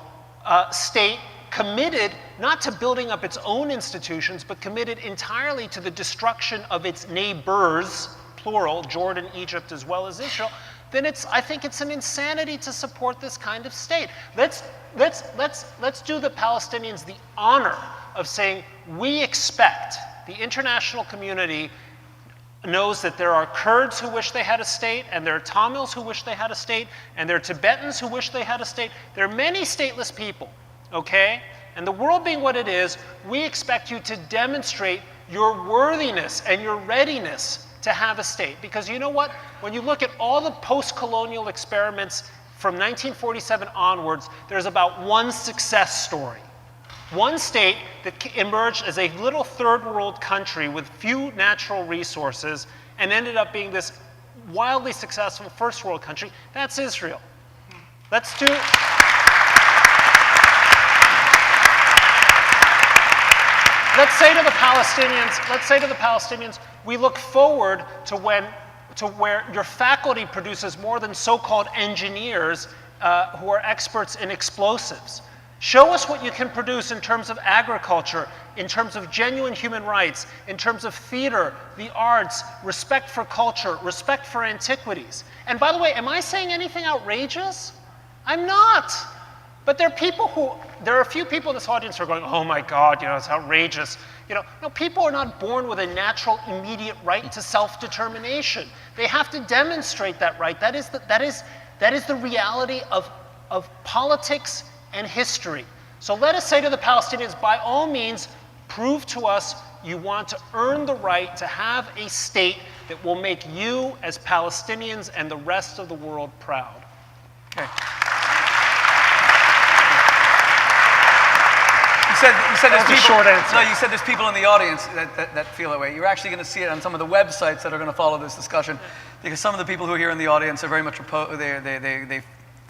D: state committed not to building up its own institutions, but committed entirely to the destruction of its neighbors, plural, Jordan, Egypt, as well as Israel, then I think it's an insanity to support this kind of state. Let's do the Palestinians the honor of saying, we expect, the international community knows that there are Kurds who wish they had a state, and there are Tamils who wish they had a state, and there are Tibetans who wish they had a state. There are many stateless people, okay? And the world being what it is, we expect you to demonstrate your worthiness and your readiness to have a state. Because you know what? When you look at all the post-colonial experiments from 1947 onwards, there's about one success story. One state that emerged as a little third world country with few natural resources and ended up being this wildly successful first world country. That's Israel. Let's say to the Palestinians, we look forward to where your faculty produces more than so-called engineers who are experts in explosives. Show us what you can produce in terms of agriculture, in terms of genuine human rights, in terms of theater, the arts, respect for culture, respect for antiquities. And by the way, am I saying anything outrageous? I'm not. But there are a few people in this audience who are going, oh my God, it's outrageous. No, people are not born with a natural, immediate right to self-determination. They have to demonstrate that right. That is the reality of politics and history. So let us say to the Palestinians, by all means, prove to us you want to earn the right to have a state that will make you, as Palestinians and the rest of the world, proud.
B: Okay. You said there's people,
D: short answer.
B: No, you said there's people in the audience that feel that way. You're actually going to see it on some of the websites that are going to follow this discussion, because some of the people who are here in the audience are very much they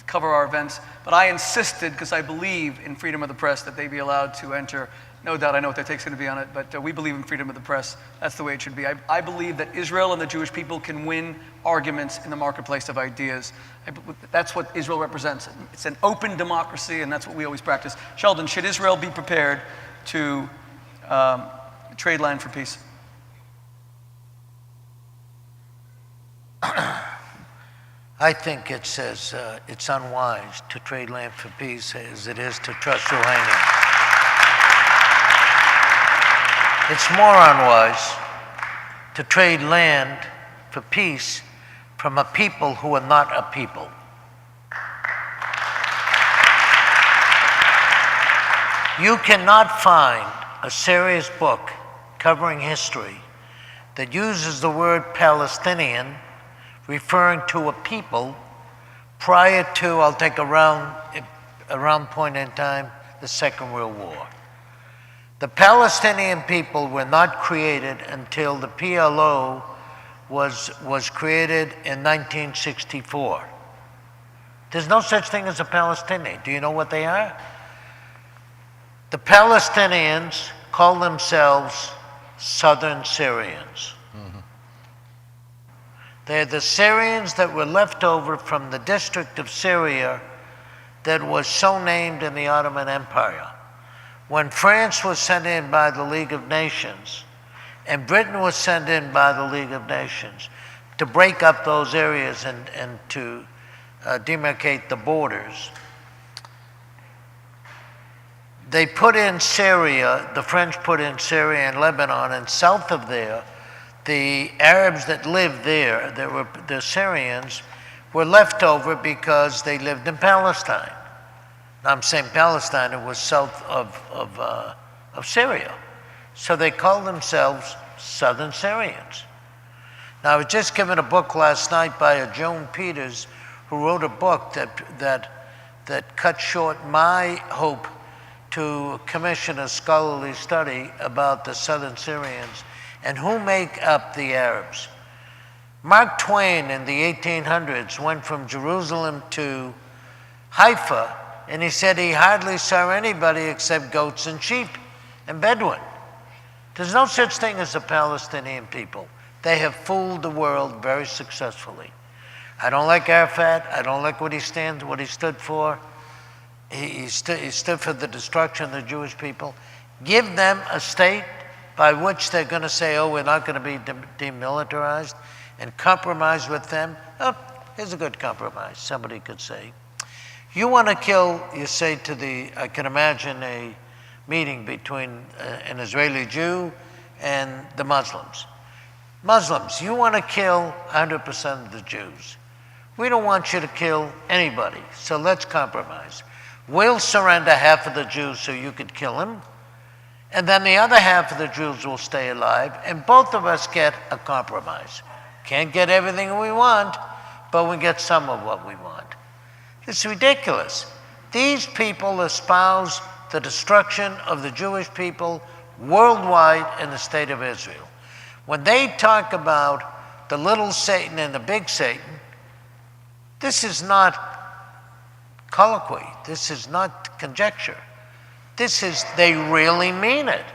B: cover our events. But I insisted, because I believe in freedom of the press, that they be allowed to enter no doubt I know what their take's going to be on it, but we believe in freedom of the press. That's the way it should be. I believe that Israel and the Jewish people can win arguments in the marketplace of ideas. That's what Israel represents. It's an open democracy, and that's what we always practice. Sheldon, should Israel be prepared to trade land for peace?
E: I think it's unwise to trade land for peace as it is to trust uranium. It's more unwise to trade land for peace from a people who are not a people. You cannot find a serious book covering history that uses the word Palestinian referring to a people prior to, I'll take a round point in time, the Second World War. The Palestinian people were not created until the PLO was created in 1964. There's no such thing as a Palestinian. Do you know what they are? The Palestinians call themselves Southern Syrians. They're the Syrians that were left over from the district of Syria that was so named in the Ottoman Empire. When France was sent in by the League of Nations and Britain was sent in by the League of Nations to break up those areas and to demarcate the borders, they put in Syria, the French put in Syria and Lebanon, and south of there, the Arabs that lived there, the Syrians, were left over because they lived in Palestine. Now, I'm saying Palestine, it was south of Syria. So they called themselves Southern Syrians. Now, I was just given a book last night by a Joan Peters, who wrote a book that cut short my hope to commission a scholarly study about the Southern Syrians and who make up the Arabs. Mark Twain in the 1800s went from Jerusalem to Haifa, and he said he hardly saw anybody except goats and sheep and Bedouin. There's no such thing as the Palestinian people. They have fooled the world very successfully. I don't like Arafat. I don't like what he stood for. He stood for the destruction of the Jewish people. Give them a state by which they're going to say, oh, we're not going to be demilitarized, and compromise with them. Oh, here's a good compromise, somebody could say. You want to kill, you say to I can imagine a meeting between an Israeli Jew and the Muslims. Muslims, you want to kill 100% of the Jews. We don't want you to kill anybody, so let's compromise. We'll surrender half of the Jews so you could kill him, and then the other half of the Jews will stay alive, and both of us get a compromise. Can't get everything we want, but we get some of what we want. It's ridiculous. These people espouse the destruction of the Jewish people worldwide in the state of Israel. When they talk about the little Satan and the big Satan, this is not colloquy. This is not conjecture. They really mean it.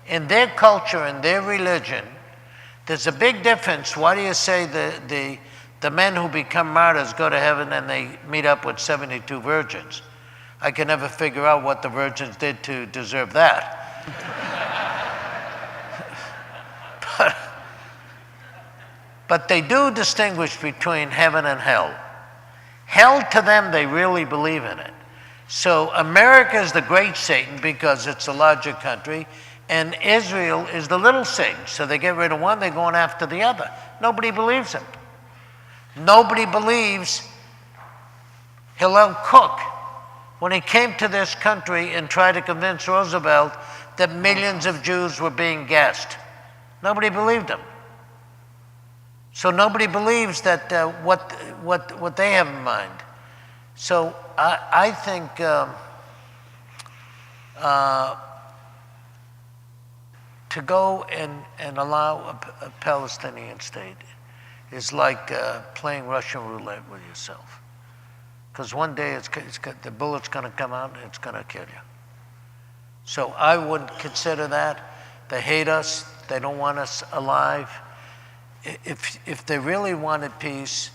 E: In their culture and their religion, there's a big difference. Why do you say the men who become martyrs go to heaven and they meet up with 72 virgins? I can never figure out what the virgins did to deserve that. But they do distinguish between heaven and hell. Hell, to them, they really believe in it. So America is the great Satan because it's a larger country, and Israel is the little Satan. So they get rid of one, they're going after the other. Nobody believes him. Nobody believes Hillel Cook when he came to this country and tried to convince Roosevelt that millions of Jews were being gassed. Nobody believed him. So nobody believes that what they have in mind. So I think to go and allow a Palestinian state is like playing Russian roulette with yourself. Because one day the bullet's going to come out and it's going to kill you. So I wouldn't consider that. They hate us. They don't want us alive. If they really wanted peace,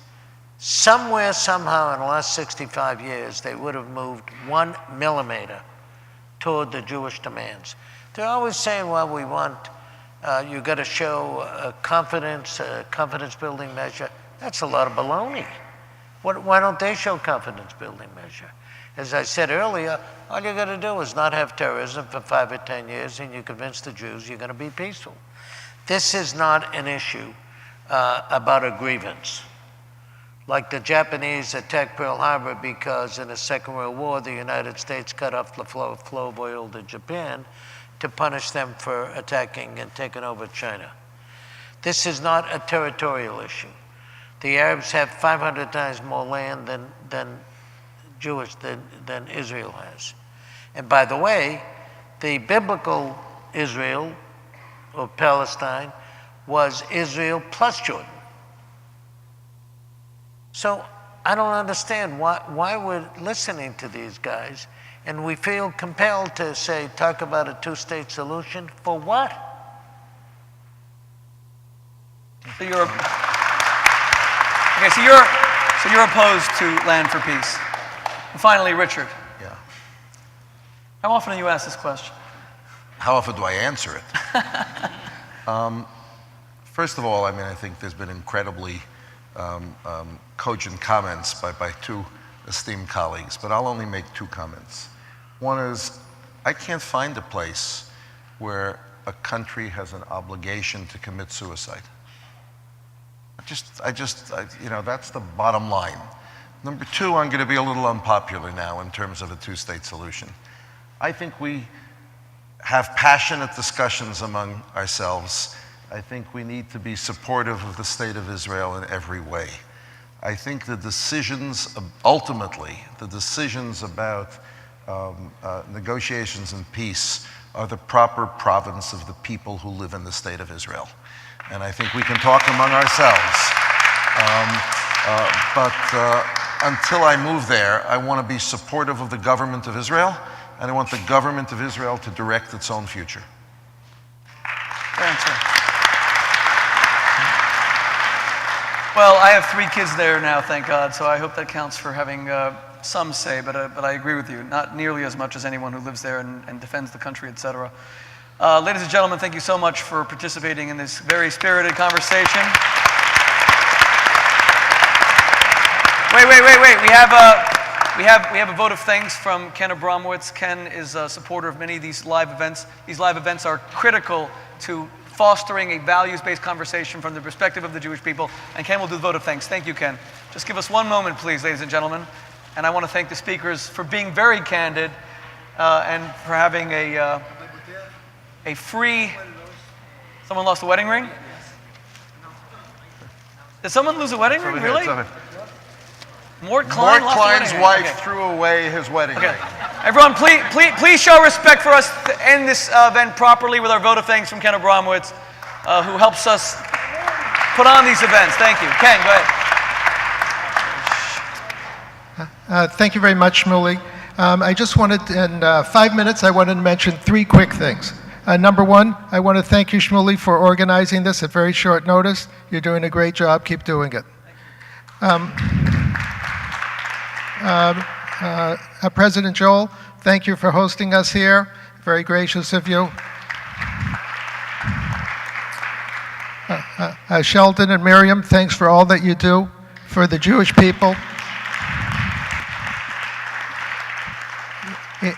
E: somewhere, somehow, in the last 65 years, they would have moved 1 millimeter toward the Jewish demands. They're always saying, well, we want, you got to show a confidence-building measure. That's a lot of baloney. Why don't they show confidence-building measure? As I said earlier, all you got to do is not have terrorism for 5 or 10 years, and you convince the Jews you're going to be peaceful. This is not an issue about a grievance. Like the Japanese attacked Pearl Harbor because in the Second World War, the United States cut off the flow of oil to Japan to punish them for attacking and taking over China. This is not a territorial issue. The Arabs have 500 times more land than Israel has. And by the way, the biblical Israel, or Palestine, was Israel plus Jordan. So I don't understand why we're listening to these guys and we feel compelled to say, talk about a two-state solution. For what?
B: So you're opposed to land for peace. And finally, Richard.
F: Yeah.
B: How often do you ask this question?
F: How often do I answer it? First of all, I mean, I think there's been incredibly cogent comments by two esteemed colleagues, but I'll only make 2 comments. One is, I can't find a place where a country has an obligation to commit suicide. You know, that's the bottom line. Number 2, I'm going to be a little unpopular now in terms of a 2-state solution. I think we have passionate discussions among ourselves. I think we need to be supportive of the state of Israel in every way. I think the decisions, ultimately, the decisions about negotiations and peace are the proper province of the people who live in the state of Israel. And I think we can talk among ourselves. But until I move there, I want to be supportive of the government of Israel, and I want the government of Israel to direct its own future.
B: Fair answer. Well, I have 3 kids there now, thank God, so I hope that counts for having some say, but I agree with you. Not nearly as much as anyone who lives there and defends the country, etc. Ladies and gentlemen, thank you so much for participating in this very spirited conversation. Wait. We have a vote of thanks from Ken Abramowitz. Ken is a supporter of many of these live events. These live events are critical to fostering a values-based conversation from the perspective of the Jewish people. And Ken will do the vote of thanks. Thank you, Ken. Just give us one moment, please, ladies and gentlemen. And I want to thank the speakers for being very candid and for having a free... Someone lost a wedding ring? Did someone lose a wedding ring? Really? Mort
F: Klein's wife threw away his wedding ring.
B: Everyone, please show respect for us to end this event properly with our vote of thanks from Ken Abramowitz, who helps us put on these events. Thank you. Ken, go ahead.
C: Thank you very much, Shmuley. I just wanted, in 5 minutes, I wanted to mention 3 quick things. Number 1, I want to thank you, Shmuley, for organizing this at very short notice. You're doing a great job. Keep doing it. President Joel, thank you for hosting us here. Very gracious of you. Sheldon and Miriam, thanks for all that you do for the Jewish people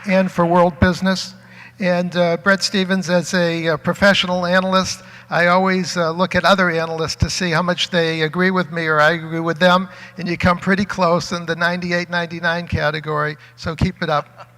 C: and for world business. And Brett Stevens, as a professional analyst, I always look at other analysts to see how much they agree with me or I agree with them, and you come pretty close in the 98-99 category, so keep it up.